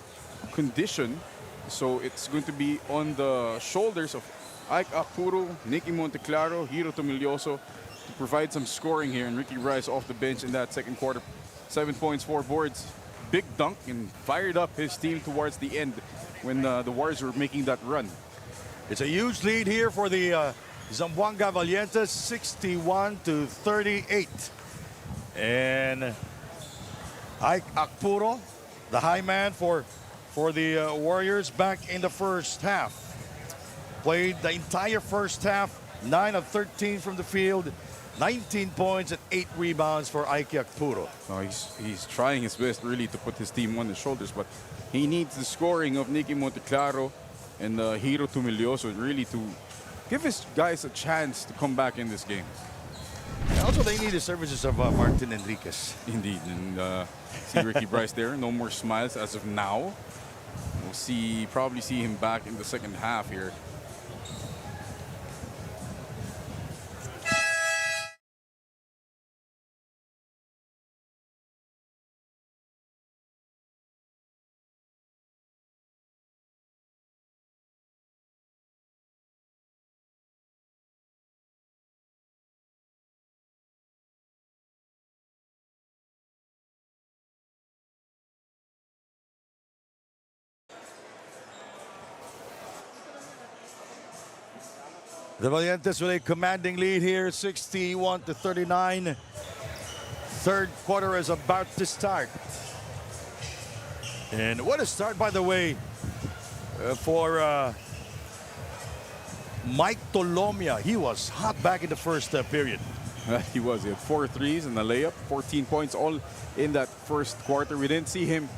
condition. So it's going to be on the shoulders of Ike Akpuro, Nicky Monteclaro, Hiro Tomilioso to provide some scoring here, and Ricky Bryce off the bench in that second quarter. 7 points, 4 boards, big dunk, and fired up his team towards the end when the Warriors were making that run.
It's a huge lead here for the Zamboanga Valientes, 61-38. And Ike Akpuro, the high man for the Warriors, back in the first half. Played the entire first half, 9 of 13 from the field, 19 points and 8 rebounds for Ike Akpuro.
He's trying his best really to put his team on his shoulders, but he needs the scoring of Nicky Monteclaro and Hiro Tomilioso really to give his guys a chance to come back in this game.
And also, they need the services of Martin Enriquez.
Indeed, and see Ricky Bryce there. No more smiles as of now. We'll probably see him back in the second half here.
The Valientes with a commanding lead here, 61-39. Third quarter is about to start. And what a start, by the way, for Mike Tolomia. He was hot back in the first period.
He was. He had 4 threes and a layup, 14 points all in that first quarter. We didn't see him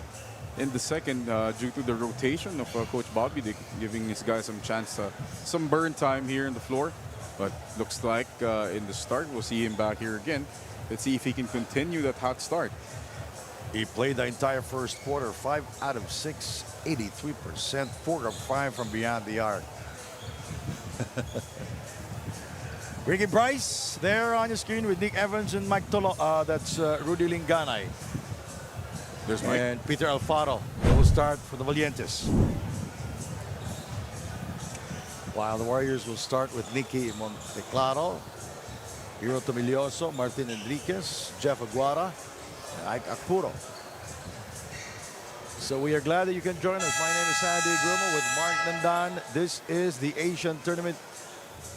in the second due to the rotation of Coach Bobby, giving his guys some chance, some burn time here in the floor. But looks like in the start, we'll see him back here again. Let's see if he can continue that hot start.
He played the entire first quarter, 5 out of 6, 83%, 4 of 5 from beyond the arc. Ricky Bryce there on your screen with Nick Evans and Mike that's Rudy Linganay.
There's Mike.
And Peter Alfaro will start for the Valientes. While the Warriors will start with Nicky Monteclaro, Hiro Tomilioso, Martin Enriquez, Jeff Aguara, and Ike Akpuro. So we are glad that you can join us. My name is Sandy Grumo with Mark Nandan. This is the Asian Tournament,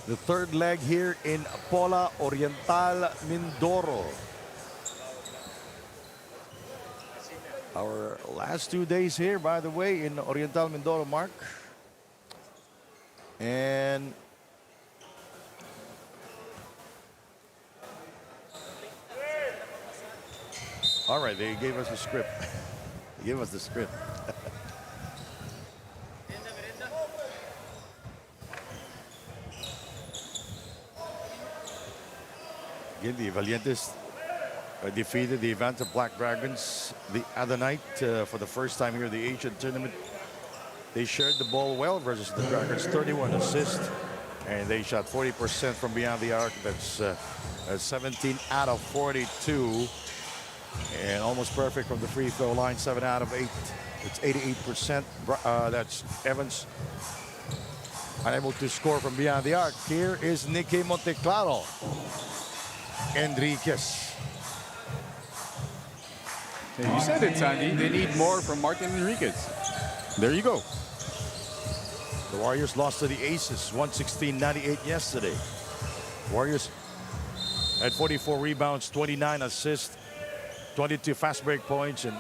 the third leg here in Pola Oriental Mindoro. Our last 2 days here, by the way, in Oriental Mindoro, Mark. And all right, they gave us a script. They gave us the script. Again, the Valientes defeated the Evanta Black Dragons the other night for the first time here in the Asian Tournament. They shared the ball well versus the Dragons, 31 assists, and they shot 40% from beyond the arc. That's 17 out of 42, and almost perfect from the free throw line, 7 out of 8. It's 88%. That's Evans unable to score from beyond the arc. Here is Nicky Monteclaro. Enriquez.
Hey, you said it, Sandy. They need more from Martin Enriquez. There you go.
The Warriors lost to the Aces 116-98 yesterday. Warriors had 44 rebounds, 29 assists, 22 fast break points, and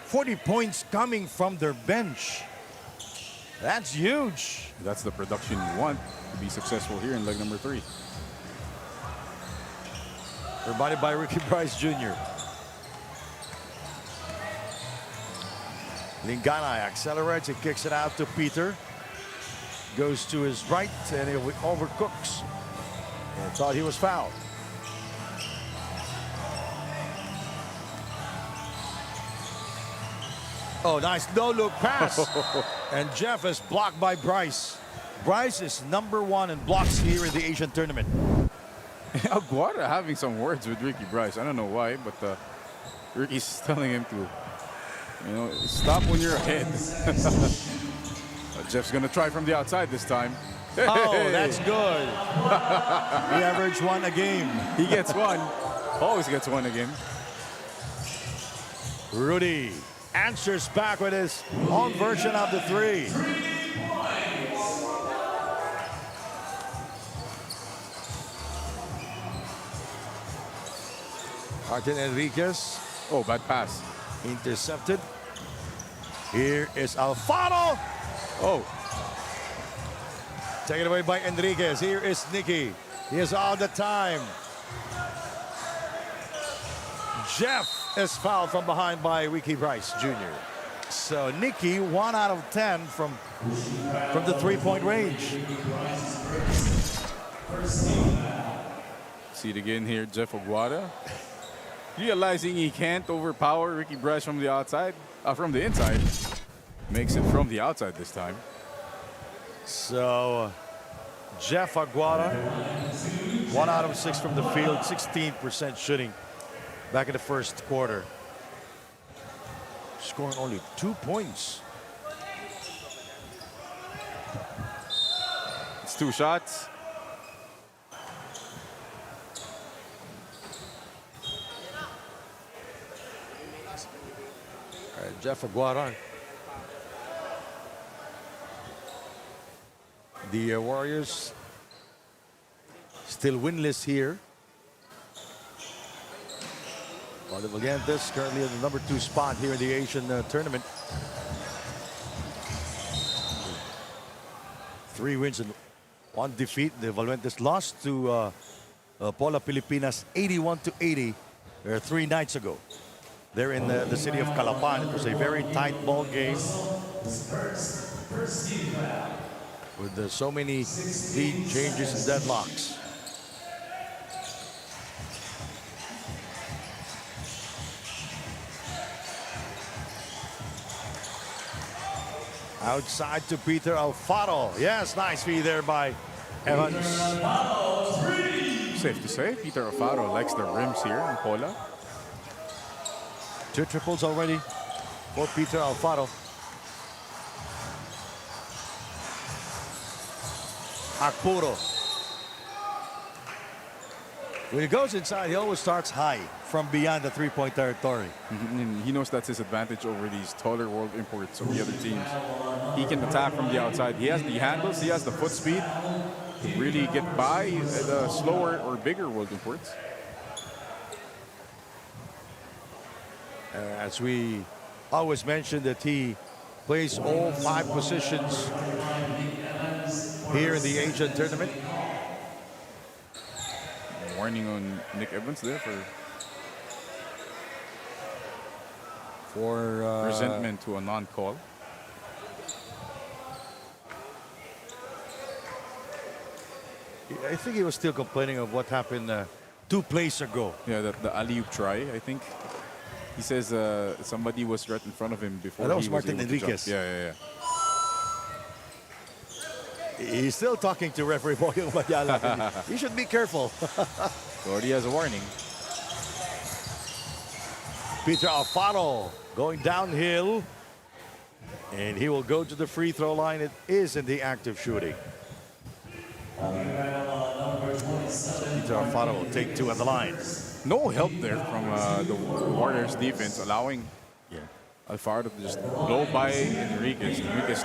40 points coming from their bench. That's huge.
That's the production you want to be successful here in leg number 3.
Reminded by Ricky Bryce Jr. Lingana accelerates and kicks it out to Peter. Goes to his right and he overcooks. And thought he was fouled. Oh, nice no-look pass. And Jeff is blocked by Bryce. Bryce is #1 in blocks here in the Asian tournament.
Aguada having some words with Ricky Bryce. I don't know why, but Ricky's telling him to, stop when you're ahead. Jeff's gonna try from the outside this time.
Oh, that's good. He averaged 1 a game.
He gets 1. Always gets 1 a game.
Rudy answers back with his own version of the 3. Martin Enriquez.
Oh, bad pass.
Intercepted. Here is Alfaro.
Oh.
Taken away by Enriquez. Here is Nicky. He is all the time. Jeff is fouled from behind by Ricky Bryce Jr. So Nicky 1 out of 10 from the 3-point range.
See it again here, Jeff Aguada. Realizing he can't overpower Ricky Bryce from the outside, from the inside. Makes it from the outside this time.
So Jeff Aguada, 1 out of 6 from the field, 16% shooting back in the first quarter. Scoring only 2 points.
It's 2 shots.
All right, Jeff Aguada. The Warriors still winless here. While the Valientes currently in the #2 spot here in the Asian tournament. 3 wins and 1 defeat. The Valientes lost to Pola Pilipinas 81-80 3 nights ago. They're in the city of Calapan. It was a very tight ball game. With so many lead changes and deadlocks. Outside to Peter Alfaro. Yes, nice feed there by Evans.
Safe to say, Peter Alfaro likes the rims here in Pola.
2 triples already for Peter Alfaro. Akpuro. When he goes inside, he always starts high from beyond the 3-point territory.
And he knows that's his advantage over these taller world imports of the other teams. He can attack from the outside. He has the handles, he has the foot speed to really get by the slower or bigger world imports.
As we always mention that he plays all 5 positions here in the Asian tournament.
Warning on Nick Evans there for resentment to a non-call.
I think he was still complaining of what happened 2 plays ago.
Yeah, the alley-oop try, I think. He says somebody was right in front of him before.
That was
he
Martin
able to jump.
Enriquez.
Yeah.
He's still talking to referee Boyong Mayala. He should be careful.
Already has a warning.
Peter Alfaro going downhill. And he will go to the free throw line. It is in the active shooting. Peter Alfaro will take 2 at the line.
No help there from the Warriors defense, allowing
Yeah.
Alfaro just blow by Enriquez. Enriquez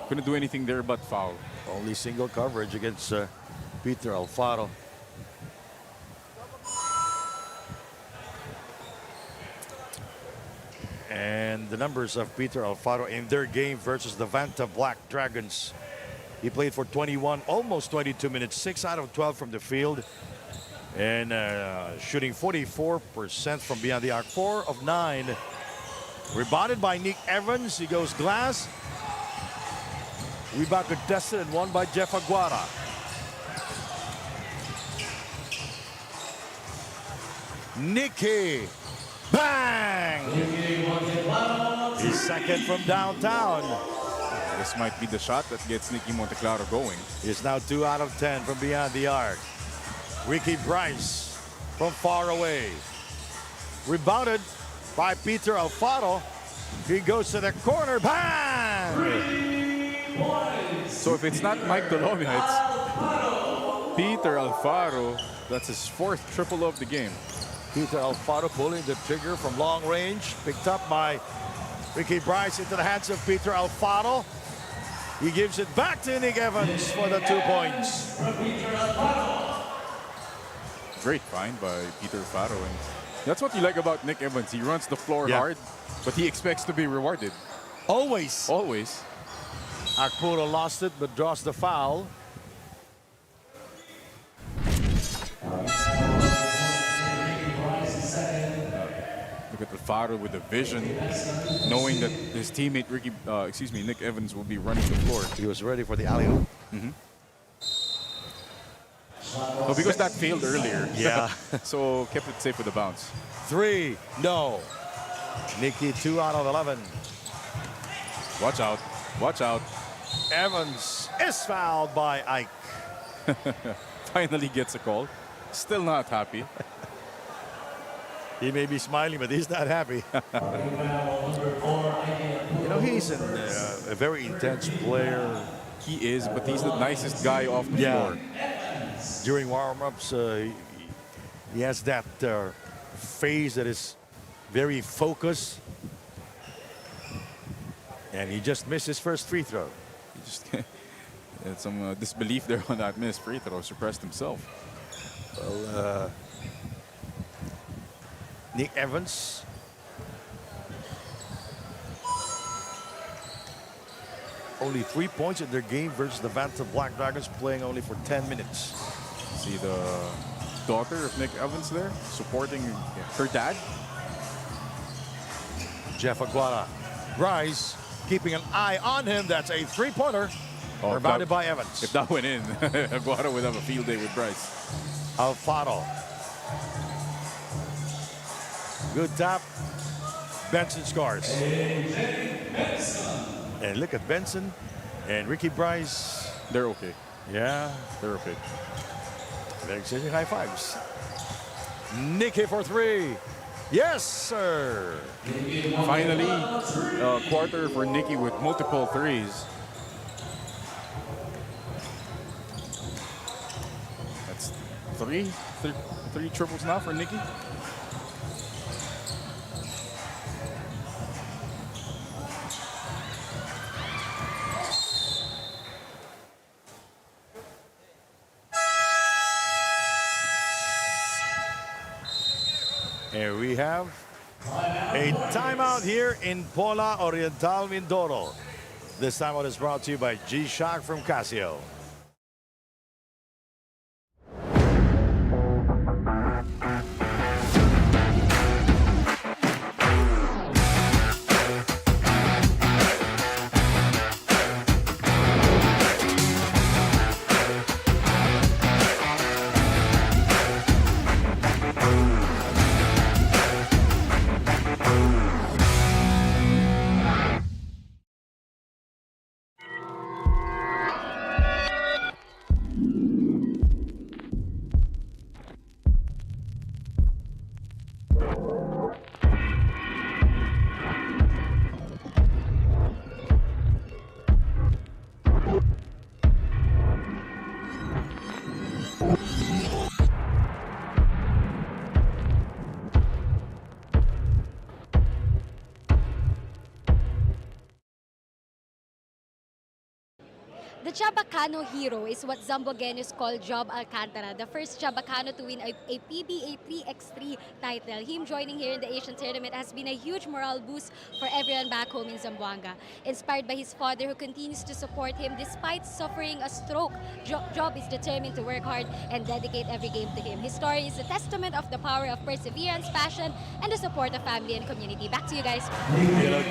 couldn't do anything there but foul.
Only single coverage against Peter Alfaro. And the numbers of Peter Alfaro in their game versus the Vanta Black Dragons. He played for 21, almost 22 minutes, 6 out of 12 from the field. And shooting 44% from beyond the arc, 4 of 9. Rebounded by Nick Evans. He goes glass. Rebound contested and won by Jeff Aguara. Nicky. Bang! His second from downtown.
This might be the shot that gets Nicky Monteclaro going.
He's now 2 out of 10 from beyond the arc. Ricky Bryce from far away. Rebounded by Peter Alfaro. He goes to the corner. Bang!
So if it's not Mike Dolomia, it's Peter Alfaro. That's his 4th triple of the game.
Peter Alfaro pulling the trigger from long range. Picked up by Ricky Bryce into the hands of Peter Alfaro. He gives it back to Nick Evans for the 2 points.
Great find by Peter Alfaro. And that's what you like about Nick Evans. He runs the floor hard, but he expects to be rewarded.
Always.
Always.
Akpuro lost it but draws the foul.
Look at Alfaro with the vision, knowing that his teammate Nick Evans will be running the floor.
He was ready for the alley-oop.
Oh, because that failed earlier.
Yeah.
So kept it safe with the bounce.
3, no. Nicky 2 out of 11.
Watch out. Watch out.
Evans is fouled by Ike.
Finally gets a call. Still not happy.
He may be smiling, but he's not happy. You know, he's a very intense player.
He is, but he's the nicest guy off the floor.
During warm-ups, he has that face that is very focused. And he just missed his first free throw.
He just had some disbelief there on that missed free throw. Suppressed himself.
Well, Nick Evans. Only 3 points in their game versus the Vanta Black Dragons, playing only for 10 minutes.
See the daughter of Nick Evans there, supporting her dad.
Jeff Aguara. Bryce keeping an eye on him. That's a three-pointer. Rebounded by Evans.
If that went in, Aguara would have a field day with Bryce.
Alfaro. Good tap. Benson scores. And look at Benson and Ricky Bryce.
They're okay.
Yeah.
They're okay.
They're exchanging high fives. Nicky for 3. Yes, sir.
Finally, a quarter for Nicky with multiple threes. That's three triples now for Nicky.
And we have a timeout here in Pola Oriental Mindoro. This timeout is brought to you by G-Shock from Casio.
Chabacano hero is what Zamboangueños call Job Alcantara, the first Chabacano to win a PBA 3x3 title. Him joining here in the Asian tournament has been a huge morale boost for everyone back home in Zamboanga. Inspired by his father who continues to support him despite suffering a stroke, Job is determined to work hard and dedicate every game to him. His story is a testament of the power of perseverance, passion, and the support of family and community. Back to you guys.
You know,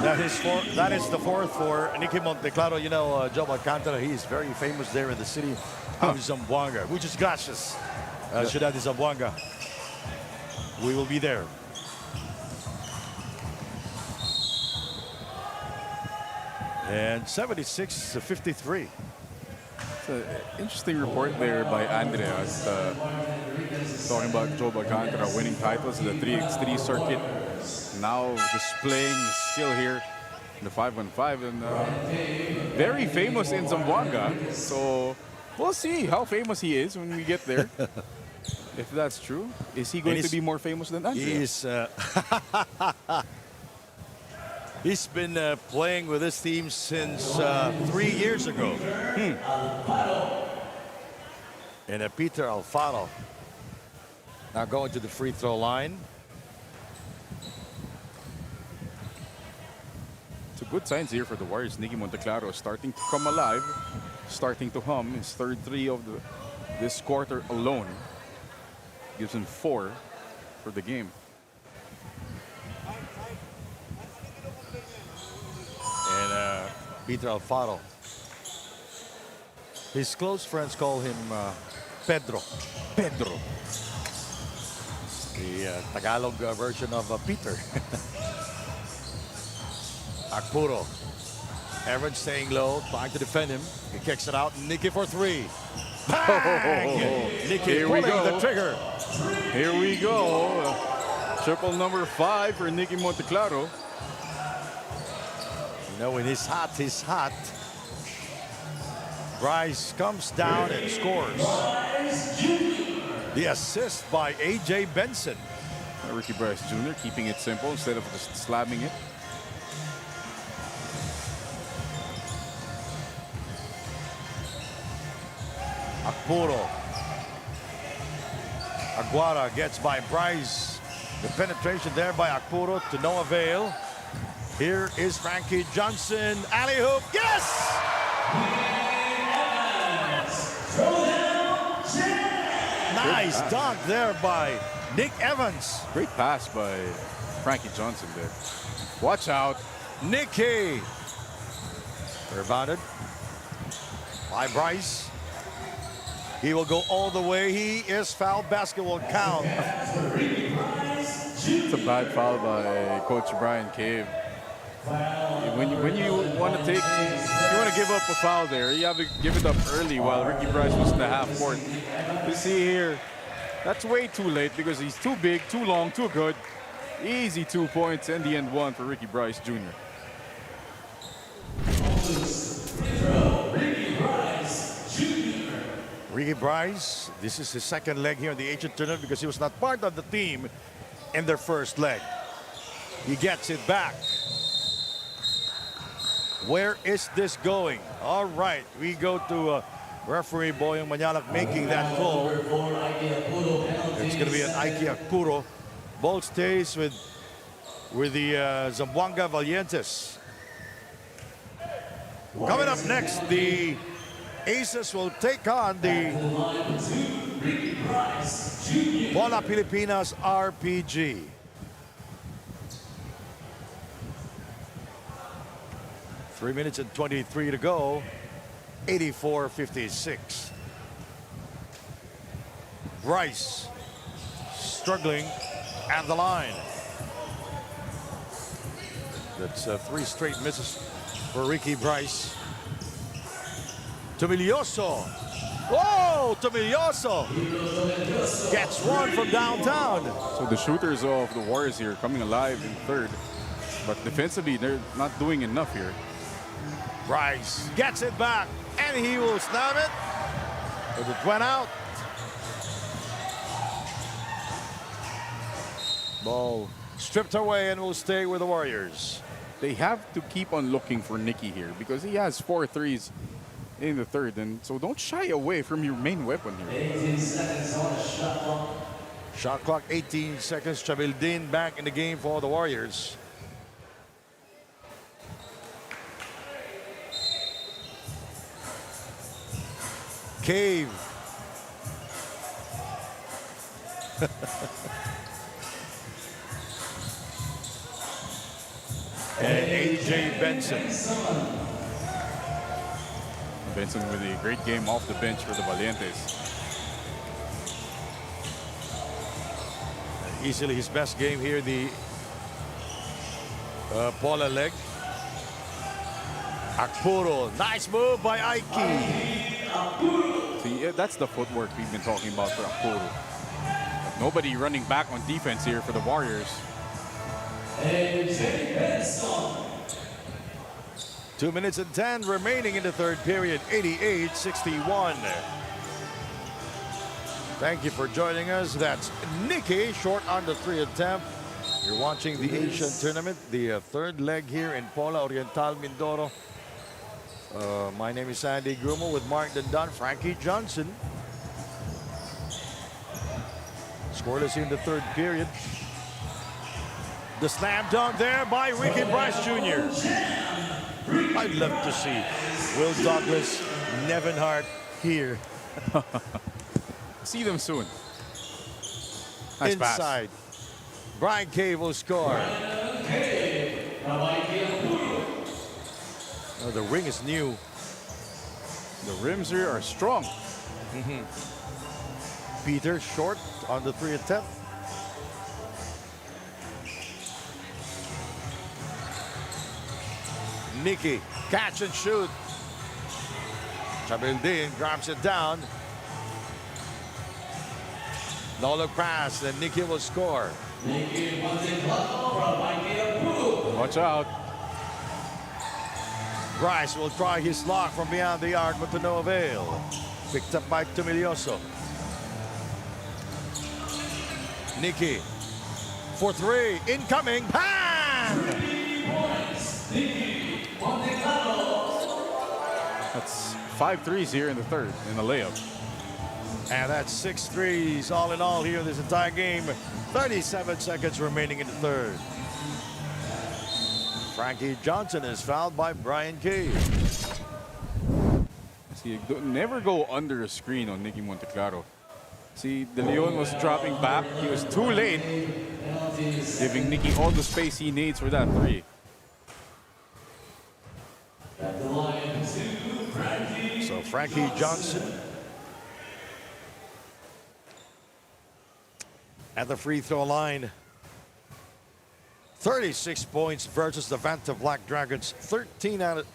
that is the fourth for Nicky Monteclaro. You know, Job Alcantara, he is very famous there in the city of Zamboanga. Muchas gracias, Ciudad de Zamboanga. We will be there. And 76-53.
It's an interesting report there by Andreas, talking about Job Alcantara winning titles in the 3x3 circuit. Now displaying his skill here in the 5-on-5, and very famous in Zamboanga. So we'll see how famous he is when we get there. If that's true, is he going to be more famous than Andreas?
He's been playing with this team since 3 years ago. And Peter Alfaro now going to the free throw line.
It's a good signs here for the Warriors. Nicky Monteclaro starting to come alive, starting to hum. His third three of this quarter alone gives him 4 for the game.
And Peter Alfaro. His close friends call him Pedro.
Pedro.
The Tagalog version of Peter. Akpuro. Evans staying low, trying to defend him. He kicks it out. Nicky for 3. Nicky
Here we
pulling
go.
the trigger.
Here we go. Triple number 5 for Nicky Monteclaro.
You know, when he's hot, he's hot. Bryce comes down and scores. The assist by A.J. Benson.
Ricky Bryce Jr. keeping it simple instead of just slamming it.
Akpuro. Aguara gets by Bryce. The penetration there by Akpuro to no avail. Here is Frankie Johnson. Alley-oop. Yes! Nice dunk there by Nick Evans.
Great pass by Frankie Johnson there. Watch out.
Nicky. Rebounded by Bryce. He will go all the way. He is fouled. Basket will count.
It's a bad foul by Coach Brian Cave. When you want to give up a foul there, you have to give it up early while Ricky Bryce was in the half court. You see here, that's way too late because he's too big, too long, too good. Easy 2 points and the end one for Ricky Bryce Jr.
Ricky Bryce, this is his second leg here in the Asian tournament because he was not part of the team in their first leg. He gets it back. Where is this going? All right, we go to referee Boyong Manyanak making that call. It's going to be an Ike Akpuro. Ball stays with the Zamboanga Valientes. Coming up next, the Aces will take on the Pola Pilipinas RPG. Three minutes and 23 to go. 84-56. Bryce struggling at the line. That's 3 straight misses for Ricky Bryce. Tomilioso. Whoa, Tomilioso gets one from downtown.
So the shooters of the Warriors here coming alive in third, but defensively they're not doing enough here.
Bryce gets it back, and he will slam it. But it went out. Ball stripped away and will stay with the Warriors.
they have to keep on looking for Nicky here because he has 4 threes in the third. And so don't shy away from your main weapon here.
18 seconds on the shot clock.
Shot clock, 18 seconds. Chabildin back in the game for the Warriors. Cave. And AJ Benson.
Benson with a great game off the bench for the Valientes.
Easily his best game here, the Pola leg. Akpuro, nice move by Aiki.
See, that's the footwork we've been talking about for Akpuro. Nobody running back on defense here for the Warriors.
2 minutes and 10 remaining in the third period, 88-61. Thank you for joining us. That's Nicky, short on the 3 attempt. You're watching the Asian tournament, the third leg here in Pola Oriental Mindoro. My name is Andy Grumo with Mark Dandan, Frankie Johnson. Scoreless in the third period. The slam dunk there by Ricky Bryce Jr. I'd love to see Will Douglas, Nevin Hart here.
See them soon. Nice
Inside. Brian Cave will score. Oh, the ring is new.
The rims here are strong.
Peter short on the 3 attempt. Nicky, catch and shoot. Chabildin grabs it down. No look pass, and Nicky will score.
Watch out.
Bryce will try his lock from beyond the arc, but to no avail. Picked up by Tumilioso. Nicky for 3, incoming, pan!
That's 5 threes here in the third in the layup.
And that's 6 threes all in all here in this entire game. 37 seconds remaining in the third. Frankie Johnson is fouled by Brian Cave.
See, never go under a screen on Nicky Monteclaro. See, De Leon was dropping back. He was too late, giving Nicky all the space he needs for that 3.
So Frankie Johnson at the free throw line. 36 points versus the Vanta Black Dragons. 13 out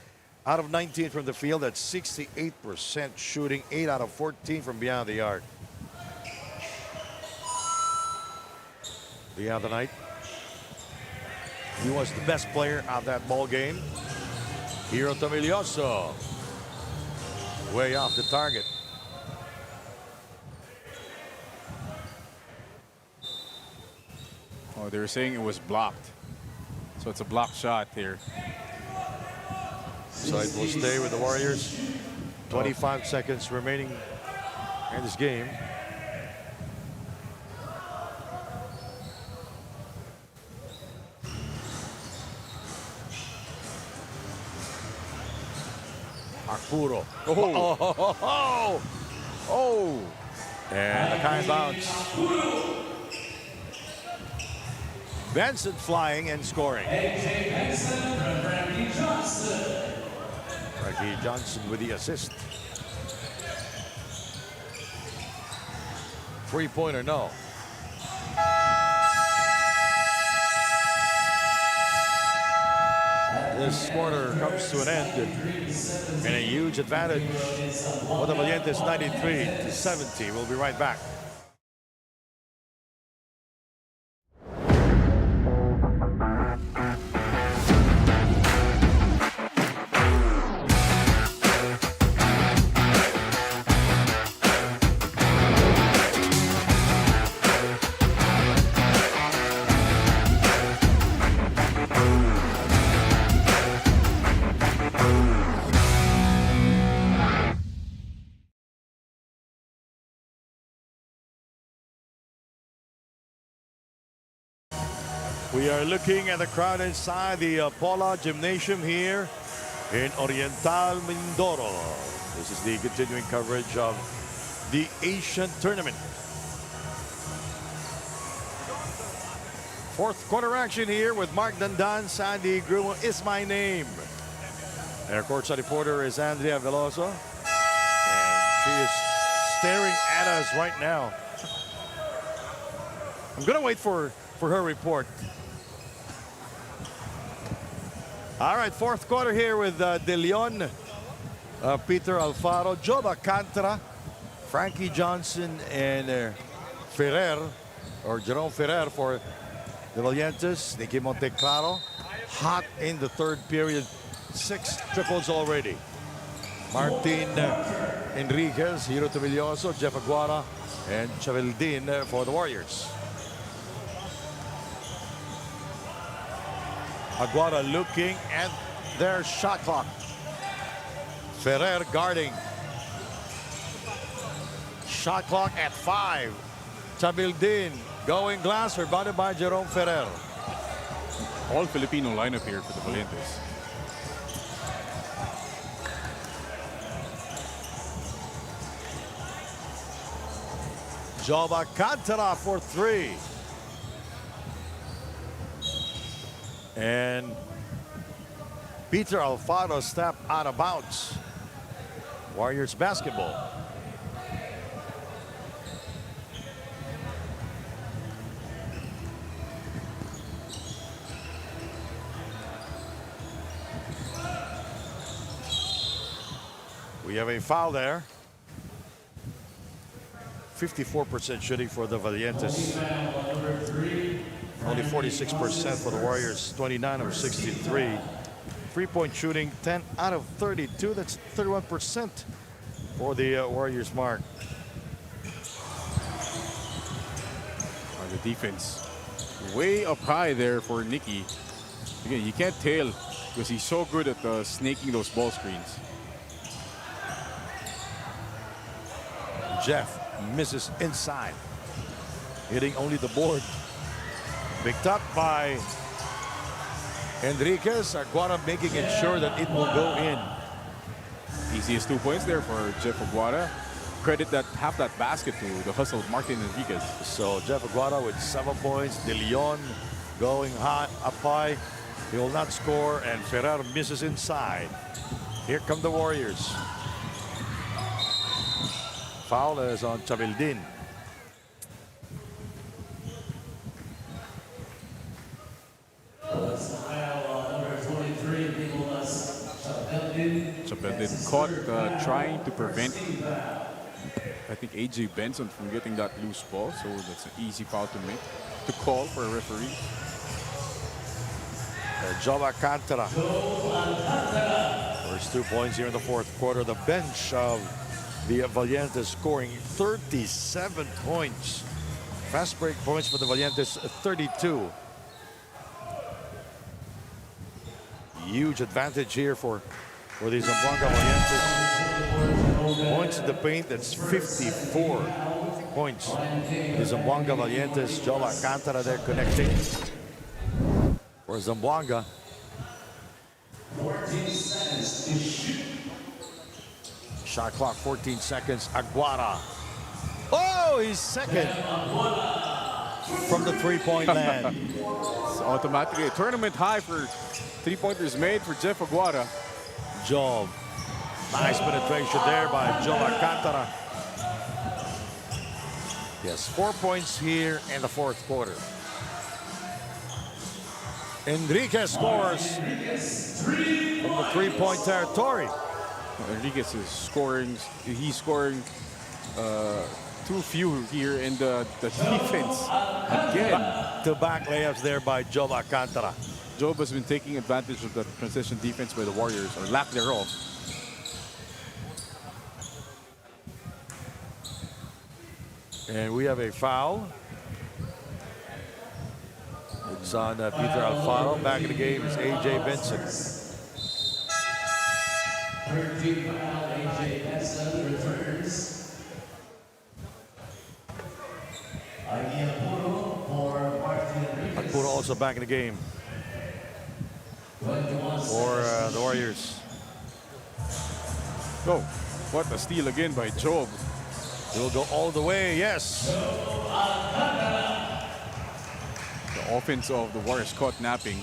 of 19 from the field. That's 68% shooting. 8 out of 14 from beyond the arc. The other night, he was the best player of that ball game. Hiro Tomilioso, way off the target.
Oh, they were saying it was blocked. So it's a block shot here.
So it will stay with the Warriors. 25 seconds remaining in this game. Akpuro. Oh. And a kind bounce. Benson flying and scoring. Frankie Johnson with the assist. 3-pointer, no. This quarter comes to an end and a huge advantage for the Valientes, 93-70. We'll be right back. We are looking at the crowd inside the Pola Gymnasium here in Oriental Mindoro. This is the continuing coverage of the Asian Tournament. Fourth quarter action here with Mark Dandan, Sandy Grumo is my name. And our courtside reporter is Andrea Veloso. And she is staring at us right now. I'm going to wait for her report. All right, fourth quarter here with De Leon, Peter Alfaro, Job Alcantara, Frankie Johnson, and Ferrer, or Jerome Ferrer for the Valientes. Nicky Monteclaro, hot in the third period. 6 triples already. Martin Enriquez, Hiro Tobilloso, Jeff Aguara, and Chavildin for the Warriors. Aguara looking at their shot clock. Ferrer guarding. Shot clock at 5. Chavildin going glass, rebounded by Jerome Ferrer.
All Filipino lineup here for the Valientes.
Job Alcantara for 3. And Peter Alfaro stepped out of bounds. Warriors basketball. We have a foul there. 54% shooting for the Valientes. Only 46% for the Warriors, 29 of 63. Three-point shooting, 10 out of 32. That's 31% for the Warriors, Mark.
The defense way up high there for Nicky. Again, you can't tell because he's so good at snaking those ball screens.
Jeff misses inside, hitting only the board. Picked up by Enriquez. Aguara making it sure that it will go in.
Easiest 2 points there for Jeff Aguara. Credit that half that basket to the hustle of Martin Enriquez.
So Jeff Aguara with 7 points. De Leon going high, up high. He will not score, and Ferrer misses inside. Here come the Warriors. Foul is on Chavildin.
Chavildin caught trying to prevent, I think, AJ Benson from getting that loose ball. So that's an easy foul to make, to call for a referee.
Job Alcantara. First 2 points here in the fourth quarter. The bench of the Valientes scoring 37 points. Fast break points for the Valientes, 32. Huge advantage here for the Zamboanga Valientes. Points in the paint, that's 54 points. The Zamboanga Valientes, Joel Alcantara there connecting for Zamboanga.
14 seconds to shoot.
Shot clock, 14 seconds. Aguara. Oh, he's second from the three-point land.
It's automatically a tournament high for three-pointers made for Jeff Aguara.
Job. Nice penetration there by Joe Alcantara. Yes, 4 points here in the fourth quarter. Enriquez scores from the three-point territory.
Enriquez is scoring. He's scoring too few here in the defense. Again,
back-to-back layups there by Joe Alcantara.
Job has been taking advantage of the transition defense by the Warriors, or lack thereof.
And we have a foul. It's on Peter Alfaro. Back in the game is AJ Benson.
Third team foul, AJ Benson returns. Agapuro for Martin Enriquez.
Agapuro also back in the game for the Warriors.
Oh, what a steal again by Job.
He will go all the way, yes.
The offense of the Warriors caught napping.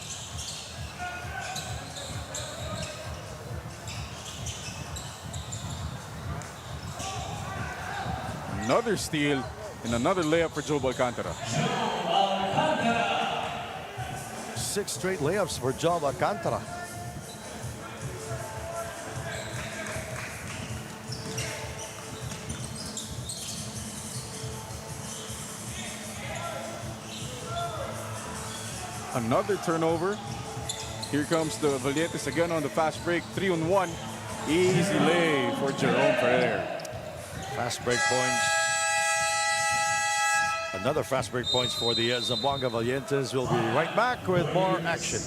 Another steal and another layup for Job Alcantara.
6 straight layups for Job Alcantara.
Another turnover. Here comes the Valientes again on the fast break. 3-on-1. Easy lay for Jerome Ferrer.
Fast break points. Another fast break points for the Zamboanga Valientes. We'll be right back with more action.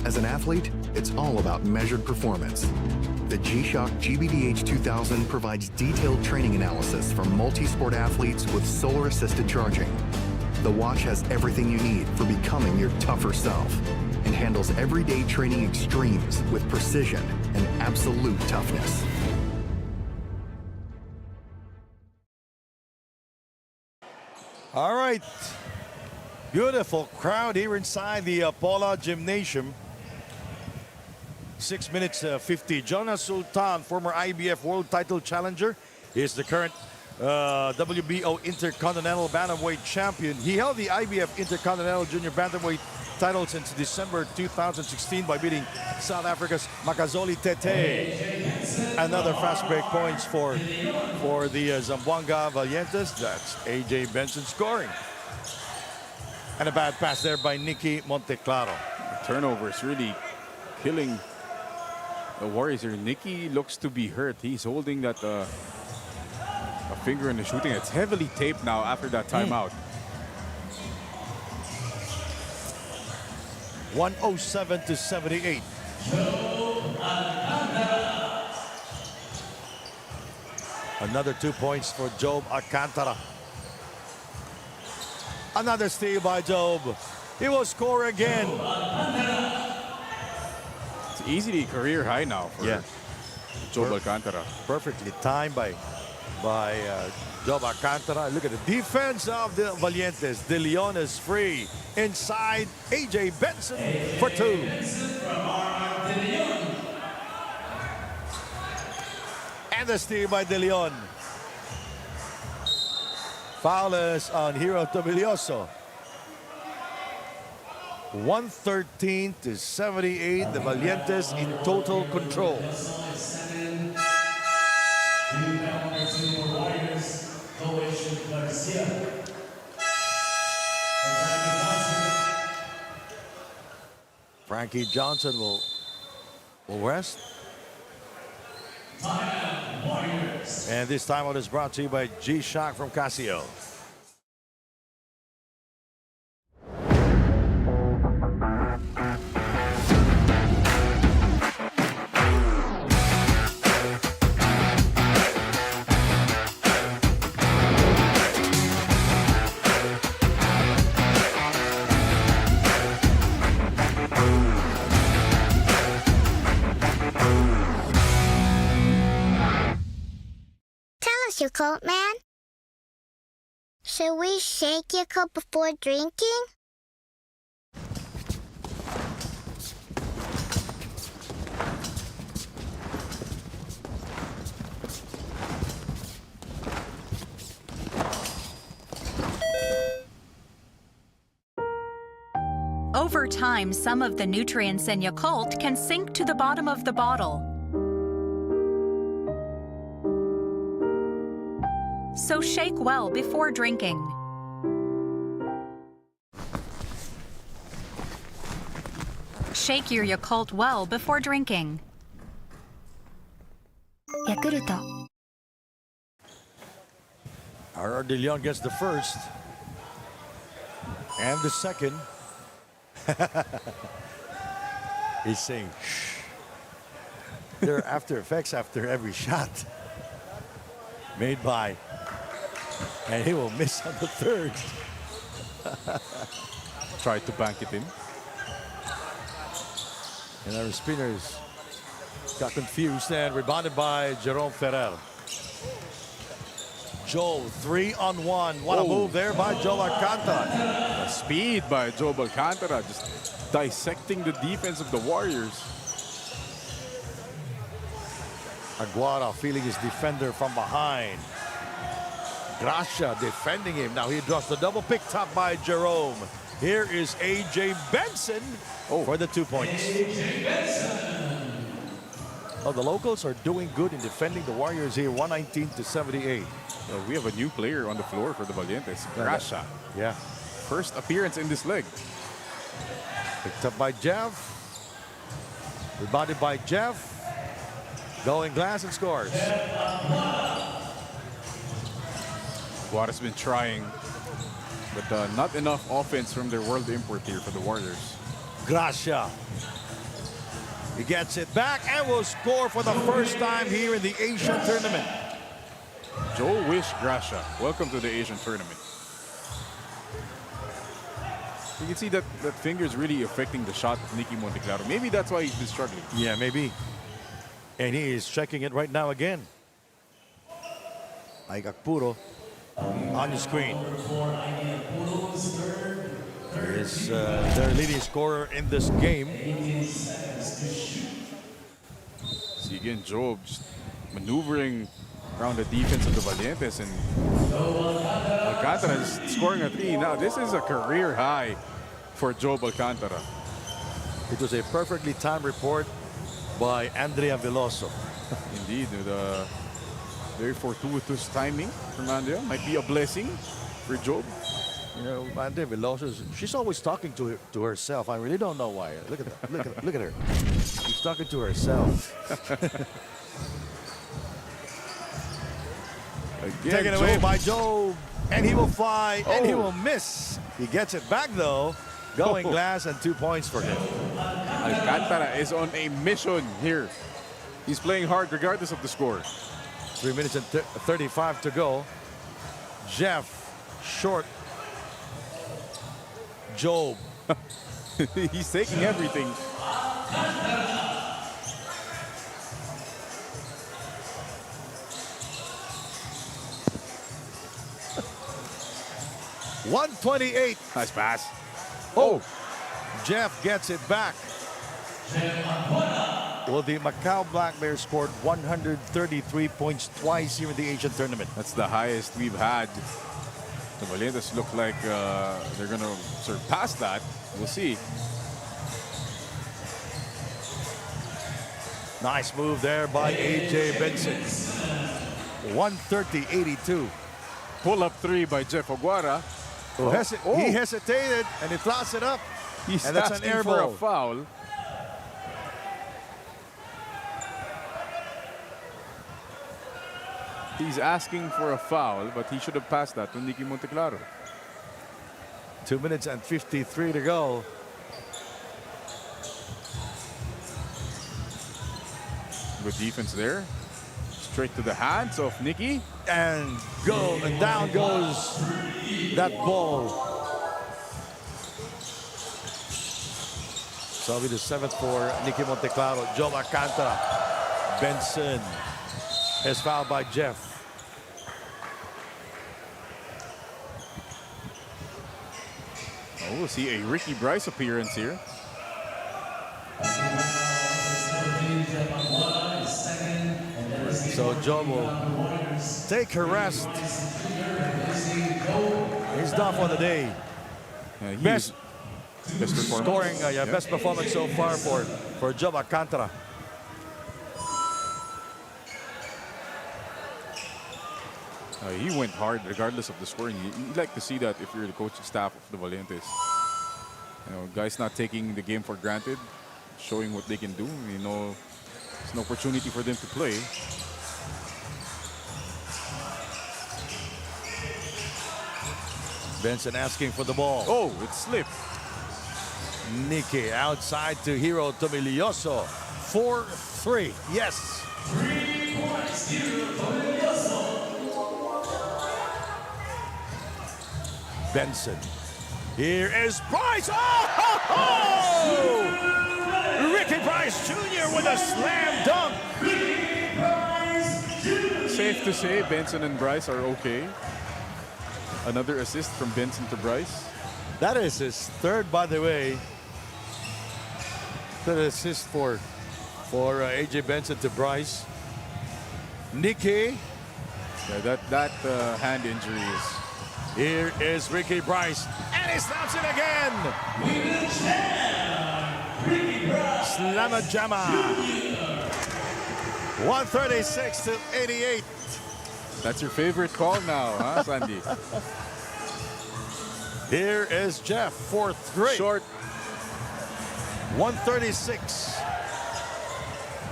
As an athlete, it's all about measured performance. The G-Shock GBDH 2000 provides detailed training analysis for multi-sport athletes with solar-assisted charging. The watch has everything you need for becoming your tougher self and handles everyday training extremes with precision and absolute toughness.
All right. Beautiful crowd here inside the Pola Gymnasium. 6 minutes 50. Jonas Sultan, former IBF World Title Challenger, is the current WBO Intercontinental Bantamweight Champion. He held the IBF Intercontinental Junior Bantamweight title since December 2016 by beating South Africa's Makazole Tete. Another fast break points for the Zamboanga Valientes. That's AJ Benson scoring. And a bad pass there by Nicky Monteclaro.
Turnovers really killing the Warriors here. Nicky looks to be hurt. He's holding that a finger in the shooting. It's heavily taped now after that timeout.
107-78. Another 2 points for Job Alcantara. Another steal by Job. He will score again.
It's easily career high now for Job Alcantara.
Perfectly timed by Job Alcantara. Look at the defense of the Valientes. De Leon is free. Inside, AJ Benson for 2. And the steal by De Leon. Foul is on Hero Tobilioso. 113-78. The Valientes in total control. Frankie Johnson will rest. And this timeout is brought to you by G-Shock from Casio.
Your coat, man? Should we shake your cup before drinking?
Over time, some of the nutrients in Yakult can sink to the bottom of the bottle. so shake well before drinking. Shake your Yakult well before drinking. Yakult.
RR De Leon gets the first. And the second. He's saying, shh. There are after effects after every shot. Made by. And he will miss on the third.
Tried to bank it in.
And our spinners got confused and rebounded by Jerome Ferrer. Joe, 3-on-1. What a move there by Joe Alcantara.
The speed by Joe Alcantara, just dissecting the defense of the Warriors.
Aguara feeling his defender from behind. Gracia defending him. Now he draws the double pick top by Jerome. Here is A.J. Benson for the 2 points. Oh, the locals are doing good in defending the Warriors here, 119-78.
We have a new player on the floor for the Valientes, Gracia.
Yeah.
First appearance in this leg.
Picked up by Jeff. Rebounded by Jeff. Going glass and scores.
Guara's been trying, but not enough offense from their world import here for the Warriors.
Gracia. He gets it back and will score for the first time here in the Asian tournament.
Joe Wish Gracia, welcome to the Asian tournament. You can see that finger is really affecting the shot of Nicky Monteclaro. Maybe that's why he's been struggling.
Yeah, maybe. And he is checking it right now again. Aikakpuro on the screen. Is their leading scorer in this game.
See again, Joe just maneuvering around the defense of the Valientes, and Alcantara is scoring a 3. Now this is a career high for Joe Alcantara.
It was a perfectly timed report by Andrea Veloso.
Indeed, the very fortuitous timing from Andrea might be a blessing for Job.
You know, Andrea Veloso, she's always talking to herself. I really don't know why. Look at that. Look at her. She's talking to herself.
Again,
Taken away by Joe, and he will fly, and he will miss. He gets it back though. Going glass and 2 points for him.
Alcantara is on a mission here. He's playing hard regardless of the score.
3 minutes and 35 to go. Jeff, short. Job.
He's taking everything.
$128.
Nice pass.
Oh, Jeff gets it back. Well, the Macau Black Bears scored 133 points twice here in the Asian tournament.
That's the highest we've had. The Valientes look like they're going to surpass that. We'll see.
Nice move there by A.J. Benson. 130-82.
Pull-up 3 by Jeff Aguara.
He hesitated and he throws it up.
He's
and that's an
asking
air
for
ball.
a foul. He's asking for a foul, but he should have passed that to Nicky Monteclaro.
2 minutes and 53 to go.
Good defense there. Straight to the hands of Nicky.
And down goes that ball. So it'll be the 7th for Nicky Monteclaro. Joe Alcantara. Benson is fouled by Jeff.
Oh, we'll see a Ricky Bryce appearance here.
So Joe will take her rest. He's done for the day. Best
performance.
Scoring, best performance so far for Joe Alcantara.
He went hard regardless of the scoring. You'd like to see that if you're the coaching staff of the Valientes. You know, guys not taking the game for granted, showing what they can do. You know, it's an opportunity for them to play.
Benson asking for the ball.
Oh, it slipped.
Nicky outside to Hero Tomilioso. 4-3. Yes. Benson. Here is Bryce. Oh! Ricky Bryce Jr. with a slam dunk.
Safe to say, Benson and Bryce are okay. Another assist from Benson to Bryce.
That is his third, by the way. Third assist for AJ Benson to Bryce. Nicky.
Yeah, that hand injury is.
Here is Ricky Bryce, and he snaps it again. Slamma jamma. 136 to 88.
That's your favorite call now, huh, Sandy?
Here is Jeff for 3.
Short.
136.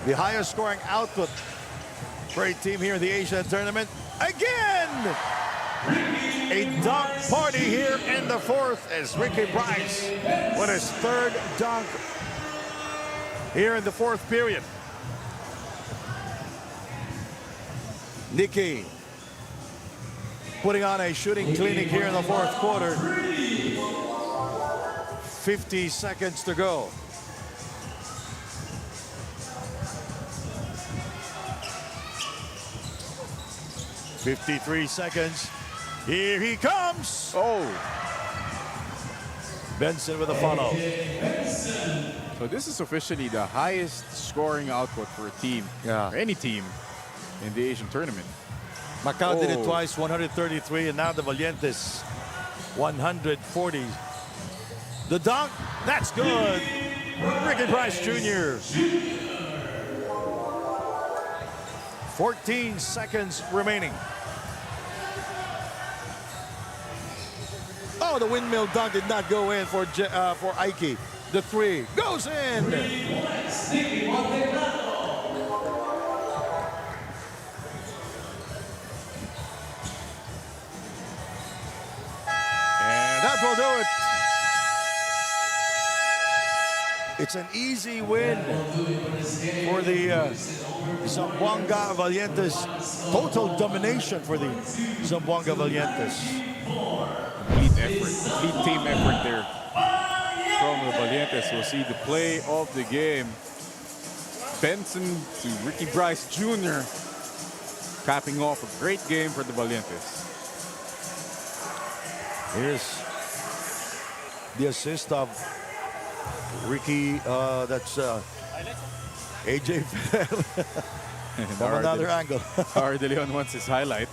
The highest scoring output for a team here in the Asian tournament. Again! A dunk party here in the 4th as Ricky Bryce with his 3rd dunk here in the 4th period. Nicky putting on a shooting clinic here in the 4th quarter. 50 seconds to go. .53 seconds. Here he comes.
Oh.
Benson with a follow.
So this is officially the highest scoring output for a team, or any team, in the Asian tournament.
Macau did it twice, 133, and now the Valientes, 140. The dunk, that's good. Ricky Bryce Jr. 14 seconds remaining. Oh, the windmill dunk did not go in for Ike. The 3 goes in. And that will do it. It's an easy win for the Zamboanga Valientes. Total domination for the Zamboanga Valientes.
Complete effort, complete team effort there from the Valientes. We'll see the play of the game. Benson to Ricky Bryce Jr. capping off a great game for the Valientes.
Here's the assist of Ricky, that's AJ from another angle.
Our De Leon wants his highlight.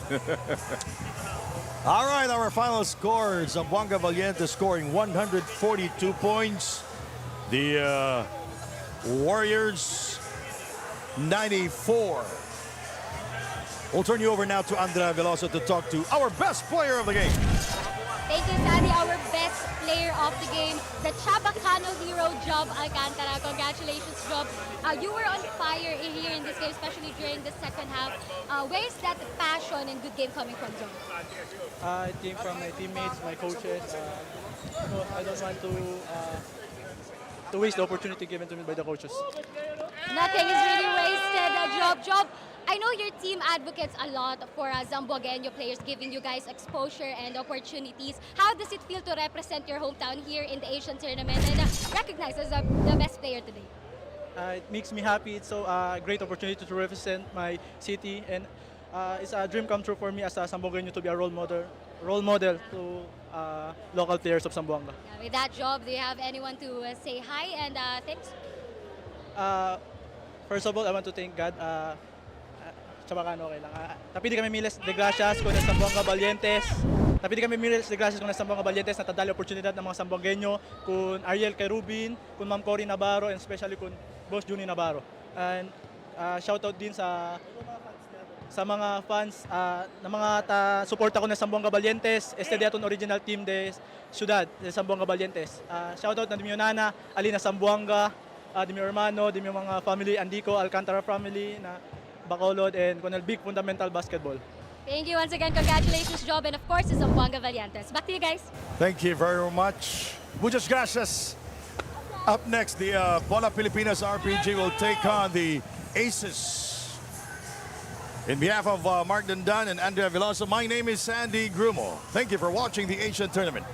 All right, our final score, Zamboanga Valientes scoring 142 points. The Warriors, 94. We'll turn you over now to Andrea Veloso to talk to our best player of the game.
Thank you, Sandy, our best player of the game, the Chabacano hero, Job Alcantara. Congratulations, Job. You were on fire here in this game, especially during the second half. Where is that passion and good game coming from, Job?
It came from my teammates, my coaches. I don't want to waste the opportunity given to me by the coaches.
Nothing is really wasted, Job. I know your team advocates a lot for Zamboangueño players, giving you guys exposure and opportunities. How does it feel to represent your hometown here in the Asian tournament and recognized as the best player today?
It makes me happy. It's a great opportunity to represent my city, and it's a dream come true for me as a Zamboangueño to be a role model to local players of Zamboanga.
Yeah, with that, Job, do you have anyone to say hi and thanks?
First of all, I want to thank God. Chabacano, okay lang. Napili kami miles de gracias con el Zamboanga Valientes. Napili kami miles de gracias con el Zamboanga Valientes na tadali oportunidad ng mga Zamboangueño, kun Ariel Kerubin, kun Ma'am Cory Navarro, and especially kun Boss Juni Navarro. And shout out din sa sa mga fans na mga suporta ko na Sambuanga Valientes, este de aton original team de Ciudad de Sambuanga Valientes. Shoutout na Dimio Nana, Alina Sambuanga, Dimio Hermano, Dimio mga family, Andico, Alcantara family, na Bacolod, and Conel Big Fundamental Basketball.
Thank you once again. Congratulations, Job, and of course, the Zamboanga Valientes. Back to you guys.
Thank you very much. Muchas gracias. Up next, the Pola Pilipinas RPG will take on the Aces. In behalf of Mark Dandan and Andrea Veloso, my name is Sandy Grumo. Thank you for watching the Asian Tournament.